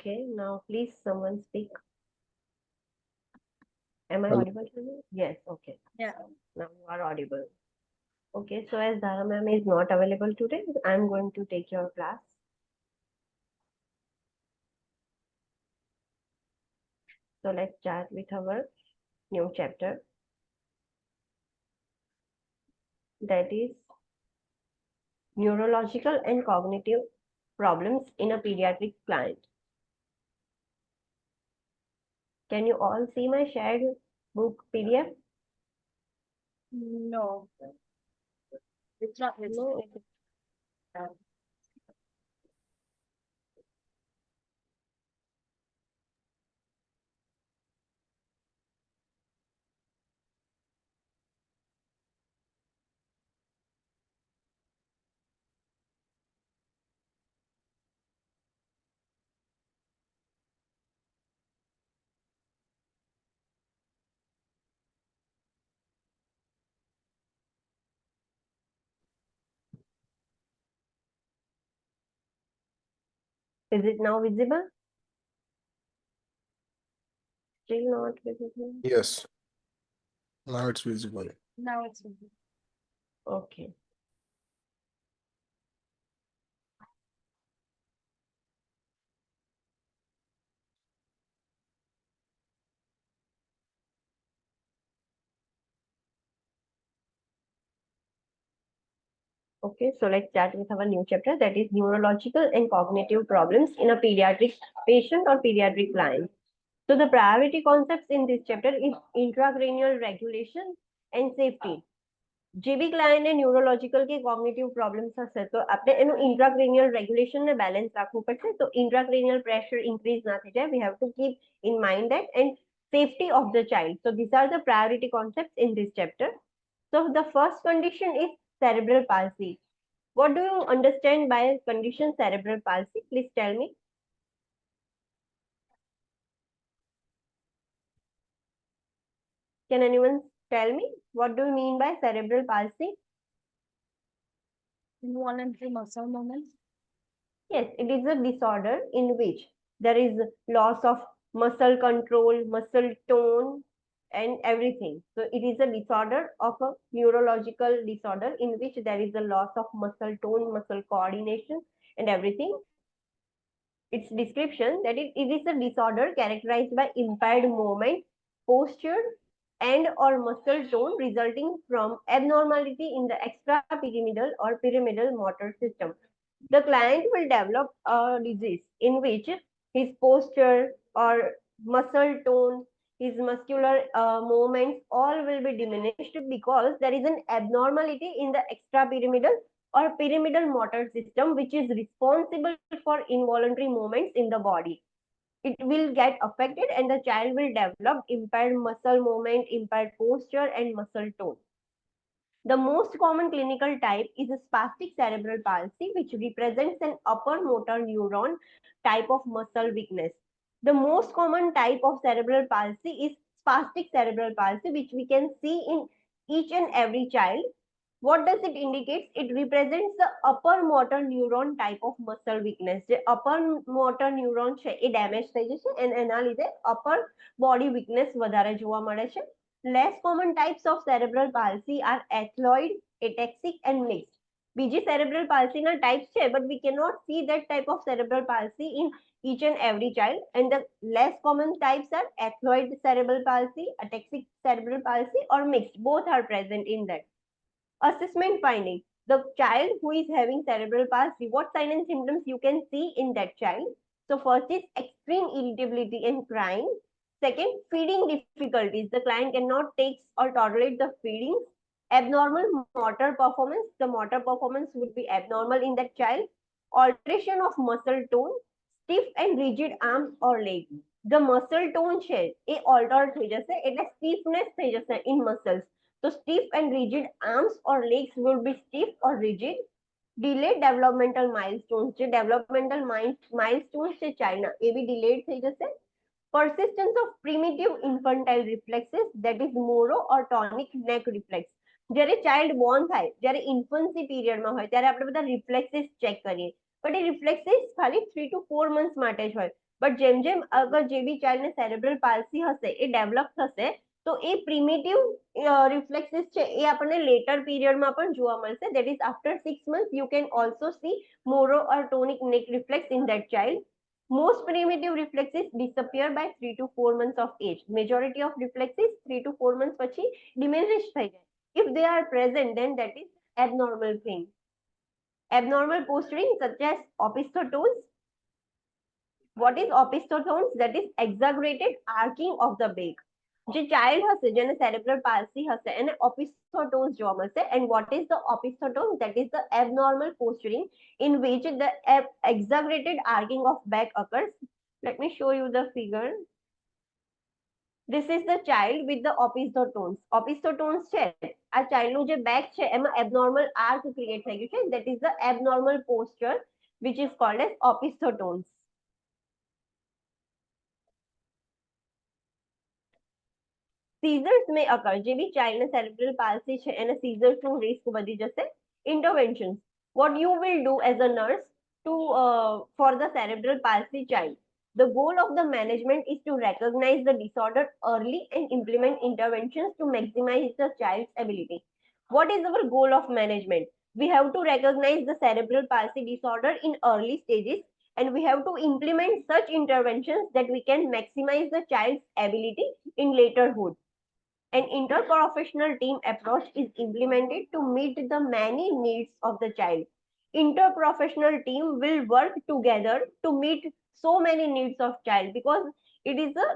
Okay, now please someone speak. Am I Hello. audible to you? Yes, okay. Yeah. Now you are audible. Okay, so as Dhara ma'am is not available today, I'm going to take your class. So let's start with our new chapter. That is neurological and cognitive problems in a pediatric client. Can you all see my shared book PDF? No, it's not No. visible. Is it now visible? Still not visible. Yes. Now it's visible. Now it's visible. Okay. Okay, so let's start with our new chapter, that is neurological and cognitive problems in a pediatric patient or pediatric client. So the priority concepts in this chapter is intracranial regulation and safety. જે બી ક્લાયન્ટને neurological કે cognitive problems હશે તો આપણે એનું intracranial રેગ્યુલેશનને balance રાખવું પડશે તો intracranial pressure increase ના થઈ જાય વી have to keep in mind that and safety of the child. So these are the priority concepts in this chapter. So the first condition is cerebral palsy. What do you understand by condition cerebral palsy? Please tell me. Can anyone tell me what do you mean by cerebral palsy? Involuntary muscle movements. Yes, it is a disorder in which there is loss of muscle control, muscle tone, and everything. So it is a disorder of a neurological disorder in which there is a loss of muscle tone, muscle coordination, and everything. Its description that it is a disorder characterized by impaired movement, posture, and or muscle tone resulting from abnormality in the extrapyramidal or pyramidal motor system. The client will develop a disease in which his posture or muscle tone, his muscular movements all will be diminished because there is an abnormality in the extrapyramidal or pyramidal motor system which is responsible for involuntary movements in the body. It will get affected and the child will develop impaired muscle movement, impaired posture and muscle tone. The most common clinical type is a spastic cerebral palsy, which represents an upper motor neuron type of muscle weakness. The most common type of cerebral palsy is spastic cerebral palsy, which we can see in each and every child. What does it indicate? It represents the upper motor neuron type of muscle weakness. જે upper motor neuron છે એ damage થઈ જશે અને એના લીધે upper body weakness વધારે જોવા મળે છે. Less common types of cerebral palsy are ethloid, ataxic and mixed. બીજી cerebral palsy ના types છે but we cannot see that type of cerebral palsy in each and every child, and the less common types are ethloid cerebral palsy, ataxic cerebral palsy or mixed. Both are present in that. Assessment finding. The child who is having cerebral palsy, what signs and symptoms you can see in that child? So first is extreme irritability and crying. Second, feeding difficulties. The client cannot take or tolerate the feedings. Abnormal motor performance. The motor performance would be abnormal in that child. Alteration of muscle tone. Stiff and rigid arms or legs. The muscle tone છે એ alter થઈ જશે એટલે stiffness થઈ જશે in muscles. So stiff and rigid arms or legs will be stiff or rigid. Delayed developmental milestones. જે developmental milestones છે China એ બી delayed થઈ જશે. Persistence of primitive infantile reflexes, that is moro or tonic neck reflex. જ્યારે child Born થાય જ્યારે infancy પીરિયડમાં હોય ત્યારે આપણે બધા રિફ્લેક્સિસ ચેક કરીએ બટ એ રિફ્લેક્સિસ ખાલી 3 to 4 months માટે જ હોય બટ જેમ જેમ અગર જે બી ચાઇલ્ડને સેરેબ્રલ પાલ્સી હશે એ ડેવલપ થશે તો એ પ્રિમિટિવ રિફ્લેક્સિસ છે એ આપણને લેટર પીરિયડમાં પણ જોવા મળશે. That is after 6 months you can also C મોરો ઓર ટોનિક નેક reflex in that child. Most primitive reflexes disappear by 3 to 4 months of age. Majority of reflexes 3 to 4 months પછી diminish થઈ જાય. If they are present, then that is abnormal thing. Abnormal posturing such as opisthotones. What is opisthotones? That is exaggerated arcing of the back. જે child હશે જેને cerebral palsy હશે એને opisthotonos જોવા મળશે. And what is the opisthotonos? That is the abnormal posturing in which the exaggerated arcing of back occurs. Let me show you the figure. This is the child with the opisthotones. Opisthotones છે આ ચાઇલ્ડનું જે back છે એમાં abnormal arc create થઈ ગયું છે. That is the abnormal posture which is called as opisthotones. Seizures may occur. જે બી ચાઇલ્ડને સેરેબ્રલ પાલ્સી છે એને સીઝર્સનું રિસ્ક વધી જશે. Interventions. What you will do as a nurse to for the cerebral palsy child? The goal of the management is to recognize the disorder early and implement interventions to maximize the child's ability. What is our goal of management? We have to recognize the cerebral palsy disorder in early stages and we have to implement such interventions that we can maximize the child's ability in laterhood. An interprofessional team approach is implemented to meet the many needs of the child. Interprofessional team will work together to meet so many needs of child because it is a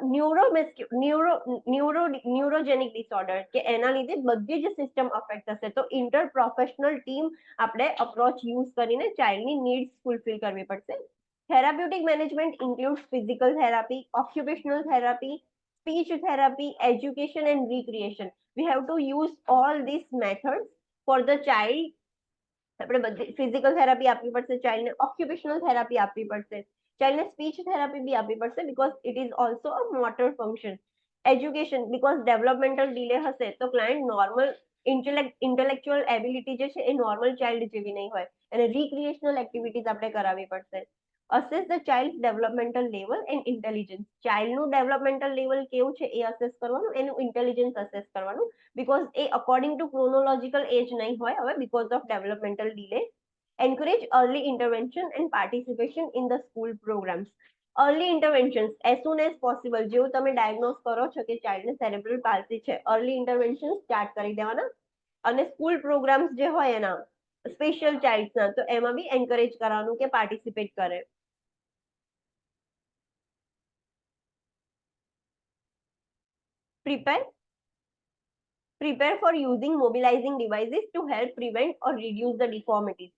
neurogenic disorder કે એના લીધે બધી જ system affect થશે. તો ઇન્ટરપ્રોફેશનલ team આપણે approach use કરીને ચાઇલ્ડની needs fulfil કરવી પડશે. Therapeutic management includes physical therapy, occupational therapy, speech therapy, education and recreation. We have to use all these methods for the child. આપણે બધી ફિઝિકલ થેરાપી આપવી પડશે, ચાઇલ્ડને ઓક્યુપેશનલ થેરાપી આપવી પડશે, ચાઇલ્ડને સ્પીચ થેરાપી બી આપવી પડશે because it is also a motor function. Education because developmental delay હશે તો ક્લાયન્ટ નોર્મલ ઇન્ટેલેક્ચ્યુઅલ એબિલિટી જે છે એ નોર્મલ ચાઇલ્ડ જેવી નહીં હોય અને રિક્રિએશનલ એક્ટિવિટીઝ આપણે કરાવવી પડશે. Assess the child's developmental level and intelligence. ચાઇલ્ડનું developmental level કેવું છે એ assess કરવાનું, એનું intelligence assess કરવાનું because A according to chronological age નહીં હોય હવે because of developmental delay. Encourage early intervention and participation in the school programs. Early interventions as soon as possible. જેવું તમે diagnose કરો છો કે ચાઇલ્ડને cerebral palsy છે, early interventions start કરી દેવાના અને સ્કૂલ પ્રોગ્રામ્સ જે હોય એના સ્પેશિયલ ચાઇલ્ડ્સના તો એમાં બી એન્કરેજ કરવાનું કે પાર્ટિસિપેટ કરે. Prepare for using mobilizing devices to help prevent or reduce the deformities.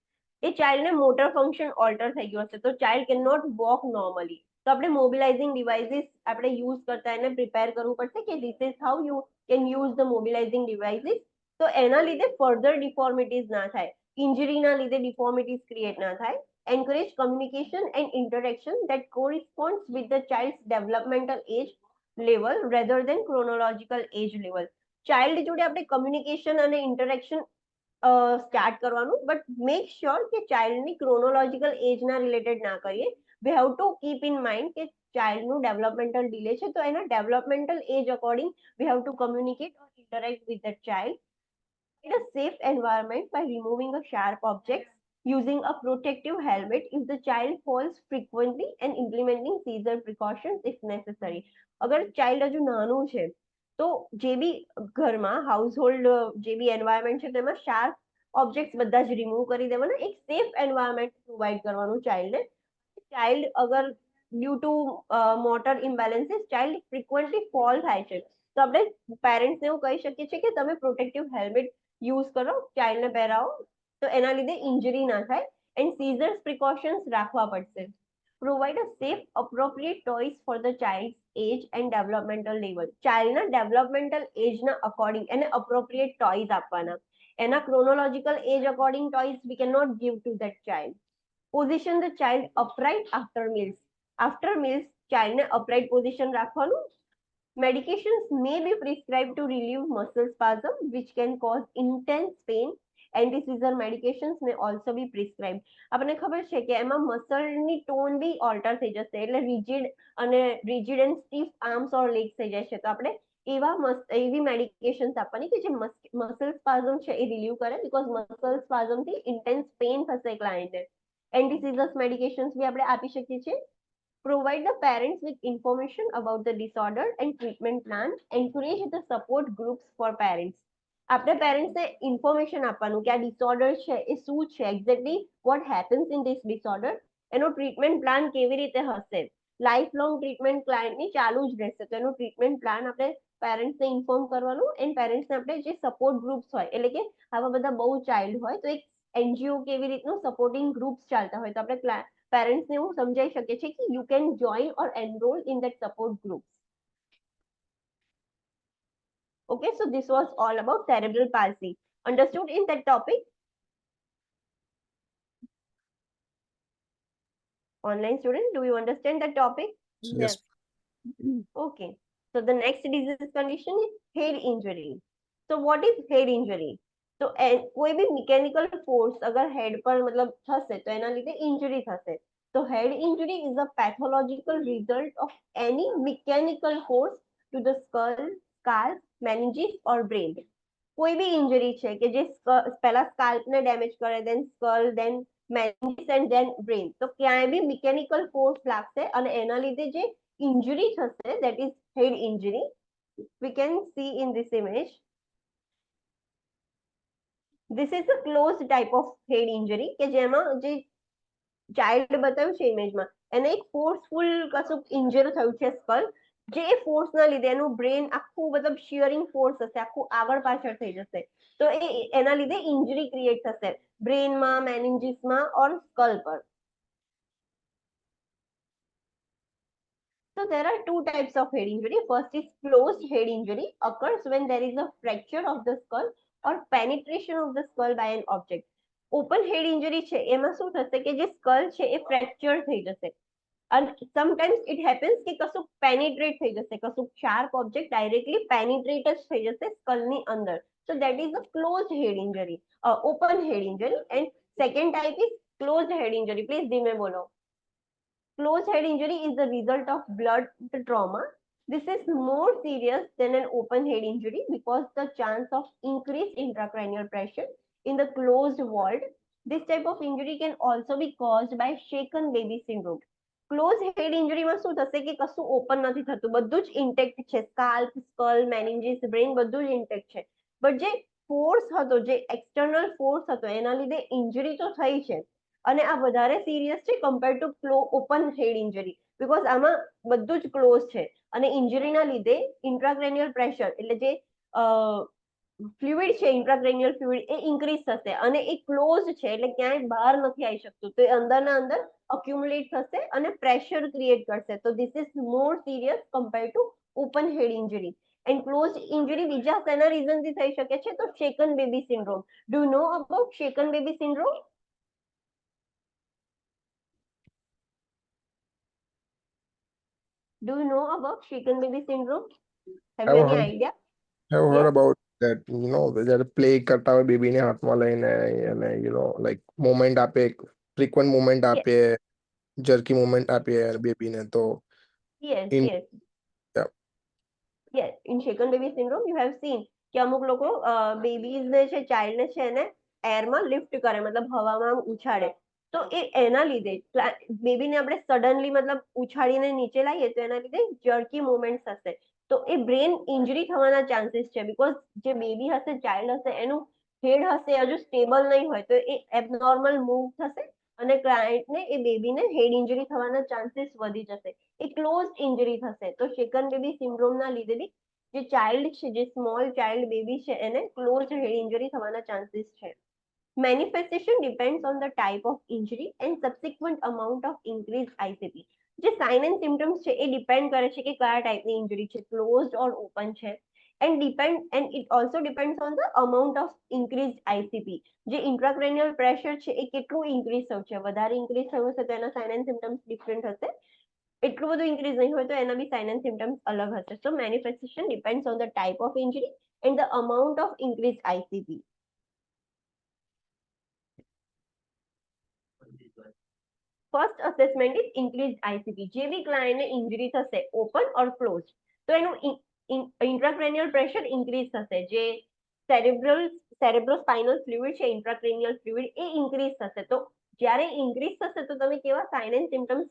એ ચાઇલ્ડને મોટર ફંક્શન ઓલ્ટર થઈ ગયું હશે તો child can not walk normally તો આપણે મોબિલાઇઝિંગ ડિવાઇસીસ આપણે યુઝ કરતા એને પ્રિપેર કરવું પડશે કે this is how you can use the mobilising devices. તો એના લીધે ફર્ધર ડિફોર્મિટીઝ ના થાય, ઇન્જરીના લીધે ડિફોર્મિટીઝ ક્રિએટ ના થાય. Encourage communication and interaction that corresponds with the child's developmental age level rather than chronological age level. Child જોડે આપણે કમ્યુનિકેશન અને ઇન્ટરેક્શન સ્ટાર્ટ કરવાનું બટ મેક શ્યોર કે ચાઇલ્ડની ક્રોનોલોજીકલ એજના રિલેટેડ ના કરીએ. We have to keep in mind કે ચાઇલ્ડનું ડેવલપમેન્ટલ ડિલે છે તો એના developmental age according we have to communicate or interact with the child. In a safe environment by removing a sharp objects, using a protective helmet if the child falls frequently and implementing seizure precautions if necessary. અગર child હજુ નાનું છે તો જે બી ઘરમાં household જે બી environment છે તેમાં શાર્પ ઓબ્જેક્ટ્સ બધા જ રિમૂવ કરી દેવાના. એક સેફ એન્વાયરમેન્ટ પ્રોવાઈડ કરવાનું ચાઇલ્ડને. ચાઇલ્ડ અગર due to motor imbalances child frequently fall થાય છે તો આપણે પેરેન્ટ્સને એવું કહી શકીએ છીએ કે તમે પ્રોટેક્ટિવ હેલ્મેટ યુઝ કરો, ચાઇલ્ડને પહેરાવો તો એના લીધે ઇન્જરી ના થાય. એન્ડ સીઝર્સ પ્રિકોશન્સ રાખવા પડશે. Provide a safe, appropriate toys for the child's age and developmental level. ચાઇલ્ડના developmental એજના અકોર્ડિંગ એને appropriate toys આપવાના. એના chronological age according toys we cannot give to that child. Position the child upright after meals. After meals, ચાઇલ્ડને upright position રાખવાનું. Medications may be prescribed to relieve muscle spasm which can cause intense pain anti-seizure medications may also be prescribed. આપણને ખબર છે કે એમાં મસલની tone બી alter થઈ જશે, એટલે rigid and stiff arms or legs થઈ જાય છે. તો આપણે એવી મેડિકેશન્સ આપવાની કે જે મસલ સ્પાઝમ છે એ રિલીવ કરે, બીકોઝ મસલ સ્પાઝમ થી ઇન્ટેન્સ પેઇન થશે ક્લાયન્ટને. એન્ટી-સીઝર્સ મેડિકેશન્સ બી આપણે આપી શકીએ છીએ. Provide the parents with information about the disorder and treatment plan. Encourage the support groups for parents. આપણે પેરેન્ટ્સને ઇન્ફોર્મેશન આપવાનું કે આ ડિસઓર્ડર છે એ શું છે, exactly what happens in this disorder, એનો ટ્રીટમેન્ટ પ્લાન કેવી રીતે હશે. લાઈફ લોંગ ટ્રીટમેન્ટ ક્લાયન્ટની ચાલુ જ રહેશે, તો એનું ટ્રીટમેન્ટ પ્લાન આપણે પેરેન્ટ્સને ઇન્ફોર્મ કરવાનું. એન્ડ પેરેન્ટ્સને આપણે જે સપોર્ટ ગ્રુપ્સ હોય, એટલે કે આવા બધા બહુ ચાઇલ્ડ હોય તો એક એનજીઓ કેવી રીતનું સપોર્ટિંગ ગ્રુપ્સ ચાલતા હોય, તો આપણે પેરેન્ટ્સને એવું સમજાઈ શકીએ છીએ કે you can join or enrol in that support groups. Okay, so this was all about cerebral palsy. Understood in that topic? Online student, do you understand that topic? Yes. Okay. So the next disease condition is head injury. So what is head injury? તો કોઈ બી mechanical force અગર હેડ પર મતલબ થશે તો એના લીધે injury થશે. તો head injury is a pathological result of any mechanical force to the skull, scalp, meninges or brain. કોઈ બી ઇન્જરી છે કે જે પહેલા સ્કાલ્પને ડેમેજ કરે, then skull, then meninges and then brain. તો ક્યાંય બી મિકેનિકલ ફોર્સ લાગશે અને એના લીધે જે ઇન્જરી થશે, that is head injury. We can see in this image. This is a closed type of head injury કે જેમાં જે ચાઇલ્ડ બતાવ્યું છે ઇમેજમાં, એને એક ફોર્સફુલ કશું ઇન્જર થયું છે સ્કલ, જે ફોર્સના લીધે એનું બ્રેન આખું મતલબ શિયરિંગ ફોર્સ હશે, આખું આગળ પાછળ થઈ જશે. તો એના લીધે ઇન્જરી ક્રિએટ થશે બ્રેનમાં, મેનિન્જીસમાં ઓર સ્કલ પર. So there are two types of head injury. First is closed head injury, occurs when there is a fracture of the skull or penetration of the skull by an object. Open head injury છે એમાં શું થશે કે જે skull છે એ fracture થઈ જશે, અને સમટાઈમ્સ ઇટ હેપન્સ કે કશું પેનિટ્રેટ થઈ જશે, કશું શાર્પ ઓબ્જેક્ટ ડાયરેક્ટલી પેનિટ્રેટ જ થઈ જશે સ્કલની અંદર. So that is a closed head injury, open head injury. And second type is closed head injury. Please ધીમે બોલો. Closed head injury is the result of blood trauma. This is more serious than an open head injury because the chance of increased intracranial pressure in the closed vault. This type of injury can also be caused by shaken baby syndrome. Close head ઇન્જરીમાં શું થશે કે કશું open નથી થતું, બધું જ intact છે, સ્કાલ્પ, સ્કલ, મેનિન્જીસ, બ્રેન બધું જ ઇન્ટેક્ટ છે. બટ જે ફોર્સ હતો, જે એક્સટર્નલ ફોર્સ હતો, એના લીધે ઇન્જરી તો થઈ છે, અને આ વધારે સિરિયસ છે compare to open head injury, because આમાં બધું જ ક્લોઝ છે અને ઇન્જરીના લીધે ઇન્ટ્રાક્રેનિયલ પ્રેશર, એટલે જે ફ્લુઇડ છે, ઇન્ટ્રાક્રેનિયલ ફ્લુઇડ એ ઇન્ક્રીઝ થશે, અને એ ક્લોઝ છે એટલે ક્યાંય બહાર નથી આવી શકતું, તો એ અંદરના અંદર અક્યુમ્યુલેટ થશે અને પ્રેશર ક્રિએટ કરશે. તો this is more serious compare to open head injury. And close injury બીજા શેના રીઝનથી થઈ શકે છે, તો shaken baby syndrome. Do know about shaken baby syndrome? Do you know about shaken baby syndrome? Have you any idea? I've heard Yeah. about that, જ્યારે play કરતા હોય બેબીને હાથમાં લઈને અને લાઈક મોમેન્ટ આપે, ફ્રીક્વન્ટ મોમેન્ટ આપે, જર્કી મોમેન્ટ આપે બેબીને, તો Yes, in yes. yeah. Yes, in shaken baby syndrome you have seen કે અમુક લોકો બેબીઝ ને છે, ચાઇલ્ડ ને છે, એને એરમાં લિફ્ટ કરે, મતલબ હવામાં ઉછાળે. તો એના લીધે બેબીને આપણે સડનલી મતલબ ઉછાળીને નીચે લાવીએ તો એના લીધે જર્કી મુવમેન્ટ થશે, તો એ બ્રેન ઇન્જરી થવાના ચાન્સીસ છે, બીકોઝ જે બેબી હશે, ચાઇલ્ડ હશે, એનું હેડ હશે હજુ સ્ટેબલ નહીં હોય, તો એ એબનોર્મલ મૂવ થશે અને ક્લાયન્ટને, એ બેબીને હેડ ઇન્જરી થવાના ચાન્સીસ વધી જશે, એ ક્લોઝ ઇન્જરી થશે. તો શેકન બેબી સિન્ડ્રોમના લીધે બી જે ચાઇલ્ડ છે, જે સ્મોલ ચાઇલ્ડ બેબી છે, એને ક્લોઝ હેડ ઇન્જરી થવાના ચાન્સીસ છે. Manifestation depends on the type of injury and subsequent amount of increased ICP. જે સાઇન એન્ડ સિમ્ટમ્સ છે એ ડિપેન્ડ કરે છે કે કયા ટાઈપની ઇન્જરી છે, ક્લોઝડ ઓર ઓપન છે. and it also depends on the amount of increased ICP. જે intracranial pressure છે એ કેટલું ઇન્ક્રીઝ થયું છે, વધારે ઇન્ક્રીઝ થયું હશે તો એના સાઇન એન્ડ સિમ્ટમ્સ ડિફરન્ટ હશે, એટલું બધું ઇન્ક્રીઝ નહીં હોય તો એના બી સાઇન એન્ડ સિમ્ટમ્સ અલગ હશે. So manifestation depends on the type of injury and the amount of increased ICP. First assessment is increase ICP. જે બી ક્લાયન્ટને ઇન્જરી થશે ઓપન ઓર ક્લોઝ, તો એનું ઇન્ટ્રાક્રેનિયલ પ્રેશર ઇન્ક્રીઝ થશે. જે સેરેબ્રોસ્પાઇનલ ફ્લુઇડ છે, ઇન્ટ્રાક્રેનિયલ ફ્લુઇડ, એ increase થશે. તો જ્યારે ઇન્ક્રીઝ થશે તો તમે કેવા સાઇન એન્ડ સિમ્ટમ્સ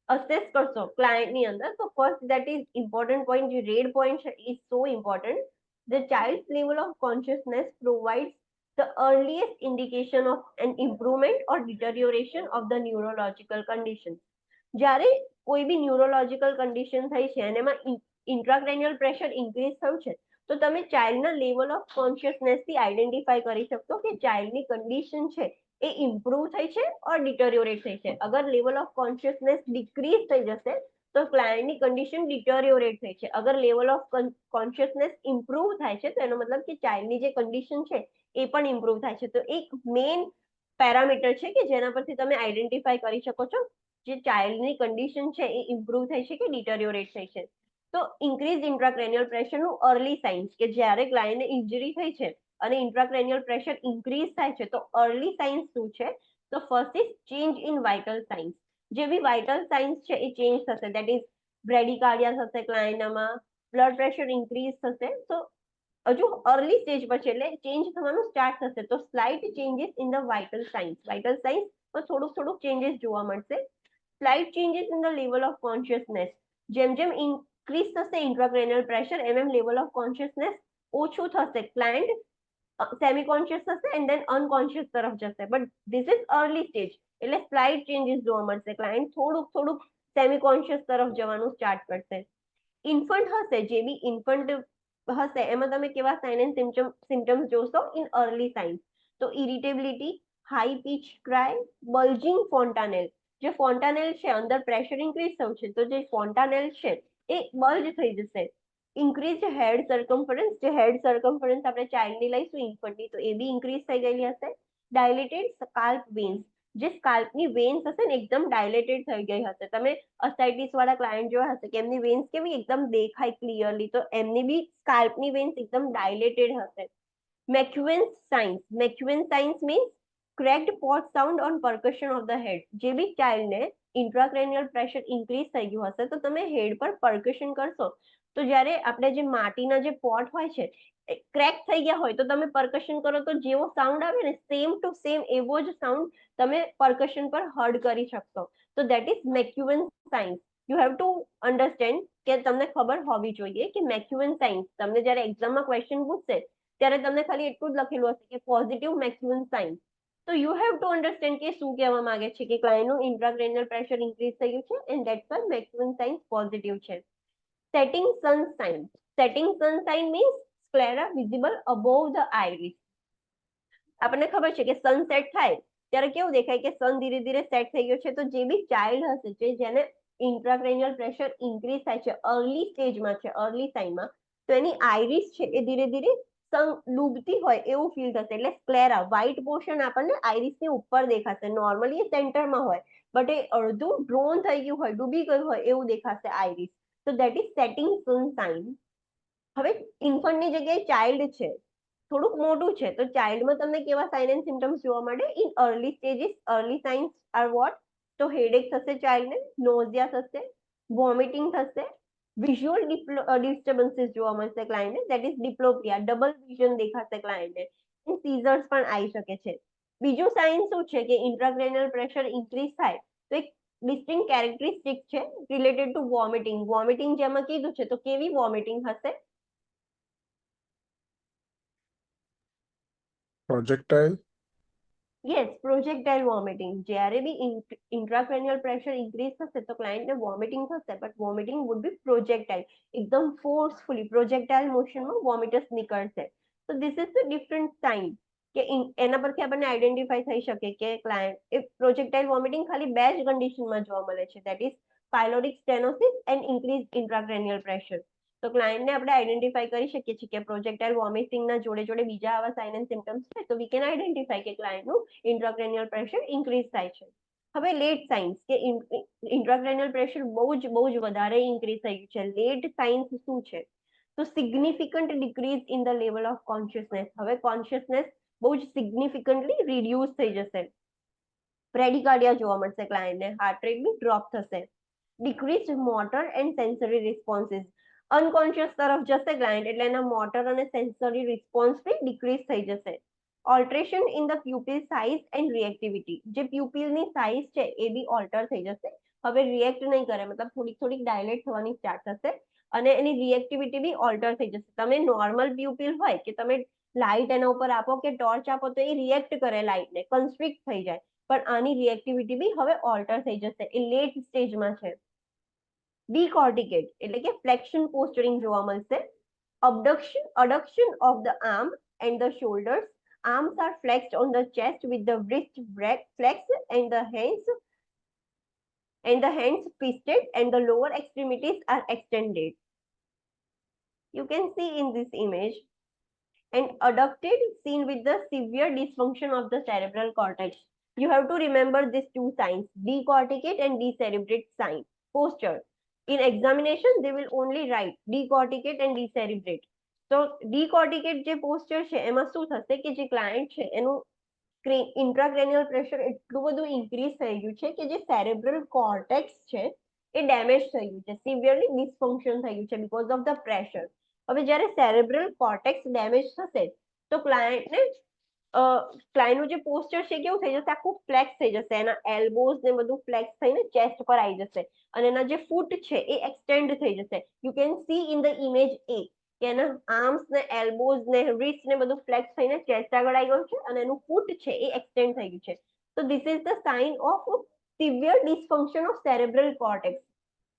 અસેસ કરશો ક્લાયન્ટની અંદર. તો first that is important point, જે રેડ પોઈન્ટ છે is so important. The child's level of consciousness provides the earliest indication of an improvement or deterioration of the neurological condition. જ્યારે કોઈ બી neurological condition થઈ છે અને એમાં ઇન્ટ્રાક્રેનિયલ પ્રેશર ઇન્ક્રીઝ થયું છે, તો તમે ચાઇલ્ડના લેવલ ઓફ કોન્શિયસનેસથી આઈડેન્ટિફાઈ કરી શકશો કે ચાઇલ્ડની કન્ડિશન છે એ ઇમ્પ્રુવ થઈ છે ઓર ડિટોરિયોરેટ થઈ છે. અગર લેવલ ઓફ કોન્શિયસનેસ ડિક્રીઝ થઈ જશે તો ક્લાયન્ટની કન્ડિશન ડિટોરિયોરેટ થઈ છે. અગર લેવલ ઓફ કોન્શિયસનેસ ઇમ્પ્રુવ થાય છે તો એનો મતલબ કે ચાઇલ્ડની જે કન્ડિશન છે એ પણ ઇમ્પ્રુવ થાય છે. તો એક મેઇન પેરામીટર છે કે જેના પરથી તમે આઈડેન્ટિફાઈ કરી શકો છો જે ચાઇલ્ડની કન્ડિશન છે એ ઇમ્પ્રુવ થઈ છે કે ડિટોરિયોરેટ થઈ છે. તો ઇન્ક્રીઝ ઇન્ટ્રાક્રેનિયલ પ્રેશરનું અર્લી સાઇન્સ, કે જ્યારે ક્લાયન્ટને ઇન્જરી થઈ છે અને ઇન્ટ્રાક્રેનિયલ પ્રેશર ઇન્ક્રીઝ થાય છે, તો અર્લી સાઇન્સ શું છે? તો first is change in vital science. જે બી વાઇટલ સાઇન્સ છે એ ચેન્જ થશે. દેટ ઇઝ બ્રેડિકાર્ડિયા થશે ક્લાયન્ટમાં, બ્લડ પ્રેશર ઇન્ક્રીઝ થશે. તો હજુ અર્લી સ્ટેજ પર છે એટલે ચેન્જ થવાનું સ્ટાર્ટ થશે. તો slight changes in the vital signs. Vital સાઇન્સમાં થોડુંક ચેન્જીસ જોવા મળશે. Slight changes in the level of consciousness. જેમ જેમ ઇન્ક્રીઝ થશે ઇન્ટ્રાક્રેનિયલ પ્રેશર, એમ લેવલ ઓફ કોન્શિયસનેસ ઓછું થશે. ક્લાયન્ટ સેમી કોન્શિયસ થશે એન્ડ દેન અનકોન્શિયસ તરફ જશે. But this is early stage એટલે સ્લાઇટ ચેન્જીસ જોવા મળશે. ક્લાયન્ટ થોડુંક સેમી કોન્શિયસ તરફ જવાનું સ્ટાર્ટ કરશે. ઇન્ફન્ટ હશે, જે બી ઇન્ફન્ટ હશે એમાં તમે કેવા સાઇન એન્ડ સિમ્ટમ્સ જોશો ઇન અર્લી સાઇન્સ? તો ઇરિટેબિલિટી, હાઈ પીચ ક્રાય, બલ્જિંગ ફોન્ટાનેલ. જે ફોન્ટાનેલ છે અંદર પ્રેશર ઇન્ક્રીઝ થયું છે તો જે ફોન્ટાનેલ છે એ બલ્જ થઈ જશે. ઇન્ક્રીઝ હેડ સર્કમ્ફરન્સ. જે હેડ સર્કમ્ફરન્સ આપણે ચાઇલ્ડની લઈશું ઇન્ફન્ટની, તો એ બી ઇન્ક્રીઝ થઈ ગયેલી હશે. ડાયલેટેડ સ્કાલ્પ વેન્સ. જે સ્કાલ્પની વેન્સ હશે ને એકદમ ડાયલેટેડ થઈ ગઈ હશે. તમે અસાઇટિસ વાળા ક્લાયન્ટ જોયા હશે કે એમની વેન્સ કેવી એકદમ દેખાય ક્લિયરલી, તો એમની બી સ્કાલ્પની વેન્સ એકદમ ડાયલેટેડ હશે. Macewen's signs. Macewen's signs means cracked pot sound on percussion of the head. જે બી ચાઇલ્ડને ઇન્ટ્રાક્રેનિયલ પ્રેશર ઇન્ક્રીઝ થઈ ગયું હશે તો તમે હેડ પર પરકશન કરશો, તો જ્યારે આપણે જે માટીના જે પોટ હોય છે ક્રેક થઈ ગયા હોય તો તમે પરકશન કરો તો જેવો સાઉન્ડ આવે ને સેમ ટુ સેમ એવો જ સાઉન્ડ તમે પરકશન પર હર્ડ કરી શકશો. તો that is Macewen signs. You have to understand કે તમને ખબર હોવી જોઈએ કે મેક્યુએન સાઇન્સ તમને જ્યારે એક્ઝામમાં ક્વેશ્ચન પૂછશે ત્યારે તમને ખાલી એટલું જ લખેલું હશે કે પોઝિટિવ મેક્યુએન સાઇન્સ. તો યુ હેવ ટુ અન્ડરસ્ટેન્ડ કે શું કહેવા માંગે છે કે ક્લાયન્ટનું ઇન્ટ્રાક્રેનિયલ પ્રેશર ઇન્ક્રીઝ થયું છે and that's why Macewen signs positive છે. Setting sun sign. Setting sun sign means sclera visible above the iris. આપણને ખબર છે કે સનસેટ થાય ત્યારે કેવું દેખાય કે સન ધીરે ધીરે સેટ થઈ ગયો છે. તો જે બી ચાઇલ્ડ હશે જે જેને ઇન્ટ્રાક્રેનિયલ પ્રેશર ઇન્ક્રીઝ થાય છે અર્લી સ્ટેજમાં છે, અર્લી સાઇનમાં, તો એની આઈરિસ છે એ ધીરે ધીરે ડૂબતી હોય એવું ફીલ થશે. એટલે સ્ક્લેરા વ્હાઇટ પોર્શન આપણને આઈરિસની ઉપર દેખાશે. નોર્મલી એ સેન્ટરમાં હોય બટ એ અડધું ડ્રોન થઈ ગયું હોય, ડૂબી ગયું હોય એવું દેખાશે આઈરિસ. તો that is setting sun sign. હવે ઇન્ફન્ટની જગ્યાએ ચાઇલ્ડ છે, થોડુંક મોટું છે, તો ચાઇલ્ડમાં તમને કેવા સાઇન એન્ડ સિમ્ટમ્સ જોવા મળે in early stages? Early science R vote? તો હેડેક થશે ચાઇલ્ડને, નોઝિયા થશે, વોમિટિંગ થશે, વિઝ્યુઅલ ડિસ્ટર્બન્સીસ જોવા મળશે ક્લાયન્ટને, દેટ ઇઝ ડિપ્લોપિયા, ડબલ વિઝન દેખાશે ક્લાયન્ટને, સીઝર્સ પણ આવી શકે છે. બીજું સાઇન શું છે કે ઇન્ટ્રાક્રેનિયલ પ્રેશર ઇન્ક્રીઝ થાય તો એક ડિસ્ટિંગ કેરેક્ટરિસ્ટિક છે રિલેટેડ ટુ વોમિટિંગ. વોમિટિંગ જેમાં કીધું છે તો કેવી વોમિટિંગ હશે? પ્રોજેક્ટાઇલ. Yes, projectile vomiting. જ્યારે બી ઇન્ટ્રાક્રેનિયલ પ્રેશર ઇન્ક્રીઝ થશે તો ક્લાયન્ટને વોમિટિંગ થશે, but vomiting would be projectile. એકદમ ફોર્સફુલી પ્રોજેક્ટાઇલ મોશનમાં વોમિટસ નીકળશે. તો this is the different sign કે એના પરથી આપણને આઈડેન્ટિફાઈ થઈ શકે કે ક્લાયન્ટ એ પ્રોજેક્ટાઇલ વોમિટિંગ ખાલી બે જ કન્ડિશનમાં જોવા મળે છે, that is pyloric stenosis and increase intracranial pressure. તો ક્લાયન્ટને આપણે આઈડેન્ટિફાઈ કરી શકીએ છીએ કે પ્રોજેક્ટાઇલ વોમિટિંગના જોડે જોડે બીજા આવા સાઇન એન્ડ સિમ્ટમ્સ છે તો વી કેન આઈડેન્ટિફાઈ કે ક્લાયન્ટનું ઇન્ટ્રાક્રેનિયલ પ્રેશર ઇન્ક્રીઝ થાય છે. હવે લેટ સાઇન્સ કે ઇન્ટ્રાક્રેનિયલ પ્રેશર બહુ જ વધારે ઇન્ક્રીઝ થઈ ગયું છે. લેટ સાઇન્સ શું છે? તો significant decrease in the level of consciousness. હવે કોન્શિયસનેસ બહુ જ સિગ્નિફિકન્ટલી રિડ્યુસ થઈ જશે. બ્રેડિકાર્ડિયા જોવા મળશે ક્લાયન્ટને, હાર્ટ રેટ બી ડ્રોપ થશે, decrease motor and sensory responses, unconscious તરફ જશે ક્લાયન્ટ એટલે એના મોટર અને સેન્સરી રિસ્પોન્સ બી ડિક્રીઝ થઈ જશે. Alteration in the pupil size and reactivity, જે પ્યુપિલની સાઇઝ છે એ બી ઓલ્ટર થઈ જશે, હવે રિએક્ટ નહીં કરે, મતલબ થોડીક થોડીક ડાયલેટ થવાની સ્ટાર્ટ થશે અને એની રિએક્ટિવિટી બી ઓલ્ટર થઈ જશે. તમે નોર્મલ પ્યુપિલ હોય કે તમે લાઇટ એના ઉપર આપો કે ટોર્ચ આપો તો એ રિએક્ટ કરે લાઇટને, કન્સ્ટ્રિક્ટ થઈ જાય, પણ આની રિએક્ટિવિટી બી હવે ઓલ્ટર થઈ જશે, એ લેટ સ્ટેજમાં છે. ડીકોર્ટિકેટ એટલે કે ફ્લેક્શન પોસ્ચરિંગ જોવા મળશે. Adduction of the arm and the shoulders, arms are flexed on the chest with the wrist flexed and the hands twisted and the lower extremities are extended. You can see in this image and adducted seen with the severe dysfunction of the cerebral cortex. You have to remember these two signs, decorticate and decerebrate sign posture. In examination they will only write decorticate and decerebrate. તો ડીકોર્ટિકેટ જે posture છે એમાં શું થશે કે જે client છે એનું ઇન્ટ્રાક્રેનિયલ પ્રેશર એટલું બધું ઇન્ક્રીઝ થઈ ગયું છે કે જે સેરેબ્રલ કોર્ટેક્સ છે એ ડેમેજ થઈ ગયું છે, સિવિયરલી ડિસફંક્શન થઈ ગયું છે બીકોઝ ઓફ ધ પ્રેશર. હવે જ્યારે સેરેબ્રલ કોર્ટેક્સ ડેમેજ થશે તો ક્લાયન્ટનું જે પોસ્ચર છે કેવું થઈ જશે, આખું ફ્લેક્સ થઈ જશે, એના એલ્બોઝ ને બધું ફ્લેક્સ થઈને ચેસ્ટ પર આવી જશે અને એના જે ફૂટ છે એ એક્સટેન્ડ થઈ જશે. You can see in the image એ કે એના આર્મ્સ ને એલ્બોઝ ને રિસ્ટ ને બધું ફ્લેક્સ થઈને ચેસ્ટ આગળ આવી ગયું છે અને એનું ફૂટ છે એ એક્સટેન્ડ થઈ ગયું છે. તો this is the sign of severe dysfunction of cerebral cortex.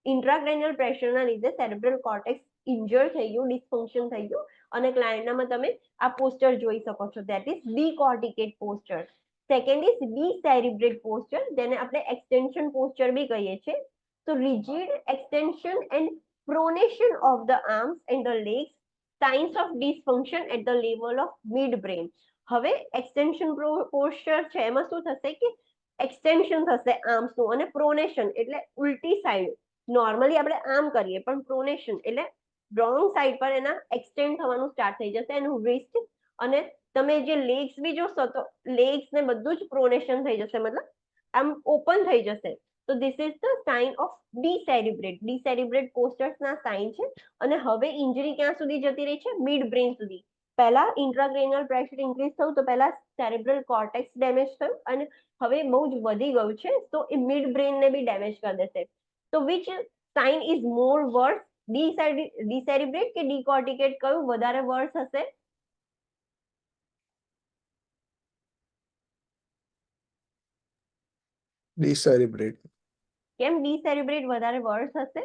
Intracranial પ્રેશરના લીધે સેરેબ્રલ કોર્ટેક્સ ઇન્જર થઈ ગયું, ડિસફંક્શન થઈ ગયું અને ક્લાયન્ટનામાં તમે આ પોસ્ચર જોઈ શકો છો, that is decorticate posture. Second is decerebrate posture, જેને આપણે એક્સટેન્શન પોસ્ચર બી કહીએ છીએ. તો rigid extension and pronation of the arms and the legs, signs of dysfunction at the level of midbrain. હવે એક્સટેન્શન પોસ્ચર છે એમાં શું થશે કે એક્સટેન્શન થશે આર્મ્સનું અને પ્રોનેશન એટલે ઉલટી સાઈડ, નોર્મલી આપણે આમ કરીએ પણ પ્રોનેશન એટલે રોંગ સાઈડ પર એના એક્સટેન્ડ થવાનું સ્ટાર્ટ થઈ જશે એનું રિસ્ટ, અને તમે જે લેગ્સ બી જોશો તો લેગ્સ ને બધું જ પ્રોનેશન થઈ જશે, મતલબ આમ ઓપન થઈ જશે. તો this is the sign of decerebrate postures ના સાઇન છે. અને હવે ઇન્જરી ક્યાં સુધી જતી રહી છે, મિડ બ્રેન સુધી. પહેલા ઇન્ટ્રાક્રેનિયલ પ્રેશર ઇન્ક્રીઝ થયું તો પહેલા સેરેબ્રલ કોર્ટેક્સ ડેમેજ થયું અને હવે બહુ જ વધી ગયું છે તો એ મિડ બ્રેન ને બી ડેમેજ કરી દેશે. તો વિચ સાઇન ઇઝ મોર વર્સ, ડીસેરિબ્રેટ કે ડીકોર્ટિકેટ, કયું વધારે વર્સ હશે? Decerebrate. કેમ ડીસેરિબ્રેટ વધારે વર્સ હશે?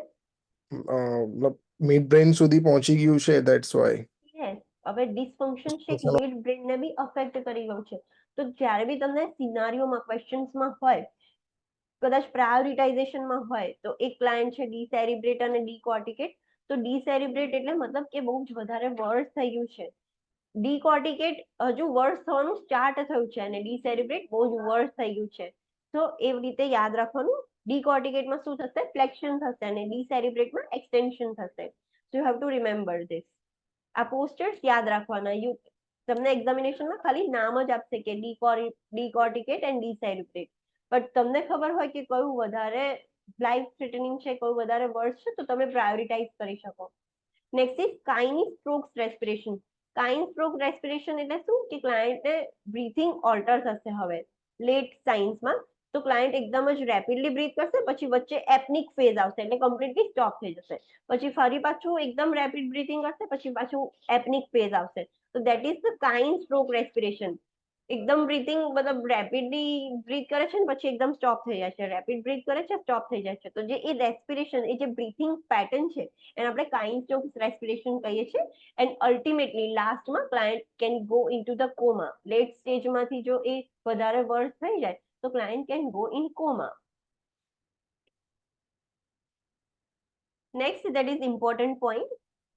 મતલબ મિડ બ્રેન સુધી પહોંચી ગયું છે, ધેટ્સ વાય. યસ, હવે ડિસફંક્શન છે મિડ બ્રેન ને બી અફેક્ટ કરી ગયું છે. તો જ્યારે બી તમને સિનારીઓમાં ક્વેશ્ચન્સમાં હોય, કદાચ પ્રાયોરિટાઇઝેશનમાં હોય તો એક ક્લાયન્ટ છે ડીસેરિબ્રેટ અને ડીકોર્ટિકેટ, તો ડીસેરિબ્રેટ એટલે મતલબ કે બહુ જ વધારે વર્સ થઈ ગયું છે, ડીકોર્ટિકેટ હજુ વર્સ થવાનું સ્ટાર્ટ થયું છે અને ડીસેરિબ્રેટ બહુ જ વર્સ થઈ ગયું છે. તો એવી રીતે યાદ રાખવાનું, ડીકોર્ટિકેટમાં શું થશે, ફ્લેક્શન થશે અને ડીસેરિબ્રેટમાં એક્સટેન્શન થશે. So you have two remember this. આ પોસ્ચર્સ યાદ રાખવાના. તમને એક્ઝામિનેશનમાં ખાલી નામ જ આપશે કે ડીકોર્ટિકેટ એન્ડ ડીસેરિબ્રેટ, બટ તમને ખબર હોય કે કયું વધારે લાઈફ થ્રેટનિંગ છે, કયું વધારે વર્સ છે, તો તમે પ્રાયોરિટાઇઝ કરી શકો. Next is Cheyne Stokes respiration. Cheyne Stokes respiration એટલે શું કે ક્લાયન્ટને બ્રીથિંગ ઓલ્ટર થશે હવે લેટ સાઇન્સમાં. તો ક્લાયન્ટ એકદમ જ રેપિડલી બ્રીથ કરશે, પછી વચ્ચે એપનિક ફેઝ આવશે એટલે કમ્પ્લીટલી સ્ટોપ થઈ જશે, પછી ફરી પાછું એકદમ રેપિડ બ્રીથિંગ કરશે, પછી પાછું એપનિક ફેઝ આવશે. તો that is the Kine Stokes respiration. એકદમ બ્રીથિંગ મતલબ રેપિડલી બ્રીથ કરે છે ને પછી એકદમ સ્ટોપ થઈ જાય છે, રેપિડ બ્રીથ કરે છે સ્ટોપ થઈ જાય છે. તો જે એ રેસ્પિરેશન, એ જે બ્રીથિંગ પેટર્ન છે એને આપણે કાઇન સ્ટ્રોક રેસ્પિરેશન કહીએ છીએ. એન્ડ અલ્ટિમેટલી લાસ્ટમાં client can go into the coma. Late સ્ટેજમાંથી જો એ વધારે વર્સ થઈ જાય તો client can go in coma. Next, that is important point.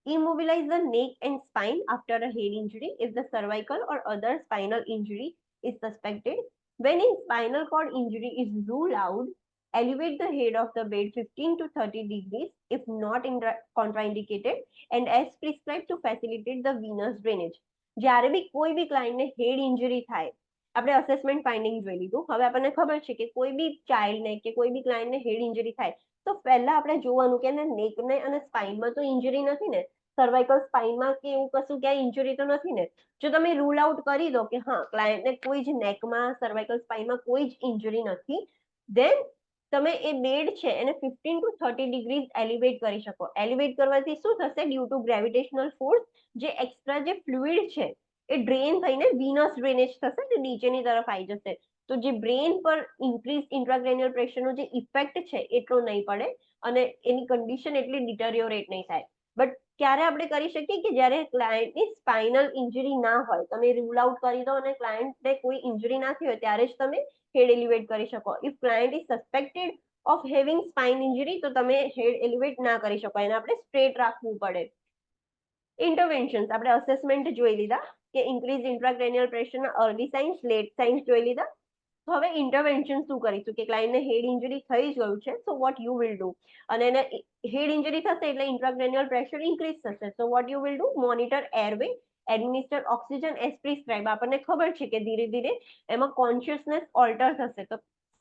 Immobilize the neck and spine after a head injury if the cervical or other spinal injury is suspected. When a spinal cord injury is ruled out, elevate the head of the bed 15 to 30 degrees if not contraindicated and as prescribed to facilitate the venous drainage. જ્યારે બી કોઈ બી ક્લાયન્ટને હેડ injury થાય આપણે assessment finding જોઈ લીધું. હવે આપણને ખબર છે કે કોઈ બી ચાઇલ્ડને કે કોઈ બી ક્લાયન્ટને હેડ ઇન્જરી થાય તો પહેલા આપણે જોવાનું કે એને નેકને અને સ્પાઇનમાં તો ઇન્જરી નથી ને, સર્વાઇકલ સ્પાઇનમાં કે એવું કશું ક્યાંય ઇન્જરી તો નથી ને. જો તમે રૂલ આઉટ કરી દો કે હા ક્લાયન્ટને કોઈ જ નેકમાં સર્વાઇકલ સ્પાઇનમાં કોઈ જ ઇન્જરી નથી, ધેન તમે એ બેડ છે એને 15 to 30 ડિગ્રીઝ એલિવેટ કરી શકો. એલિવેટ કરવાથી શું થશે? ડ્યુ ટુ ગ્રેવિટેશનલ ફોર્સ જે એક્સ્ટ્રા જે ફ્લુઇડ છે એ ડ્રેન થઈને વિનસ ડ્રેનેજ થશે ને નીચેની તરફ આવી જશે. તો જે બ્રેન પર ઇન્ક્રીઝ ઇન્ટ્રાક્રેનિયલ પ્રેશરનો જે ઇફેક્ટ છે એટલો નહીં પડે અને એની કન્ડિશન એટલી ડિટરિયોરેટ નહીં થાય. બટ ક્યારે આપણે કરી શકીએ કે જ્યારે ક્લાયન્ટની સ્પાઇનલ ઇન્જરી ના હોય, તમે રૂલ આઉટ કરી દો અને ક્લાયન્ટને કોઈ ઇન્જરી ના થઈ હોય ત્યારે જ તમે હેડ એલિવેટ કરી શકો. If client is suspected of having spine injury તો તમે હેડ એલિવેટ ના કરી શકો, એને આપણે સ્ટ્રેટ રાખવું પડે. ઇન્ટરવેન્શન્સ આપણે અસેસમેન્ટ જોઈ લીધા કે ઇન્ક્રીઝ ઇન્ટ્રાક્રેનિયલ પ્રેશરના અર્લી સાઇન્સ, લેટ સાઇન્સ જોઈ લીધા. તો હવે ઇન્ટરવેન્શન શું કરીશું કે ક્લાયન્ટને હેડ ઇન્જરી થઈ જ ગયું છે, સો વોટ યુ વિલ ડુ, અને એને હેડ ઇન્જરી થશે એટલે ઇન્ટ્રાક્રેનિયલ પ્રેશર ઇન્ક્રીઝ થશે. So what you will do, monitor airway, administer oxygen as prescribe. આપણને ખબર છે કે ધીરે ધીરે એમાં કોન્શિયસનેસ ઓલ્ટર થશે. તો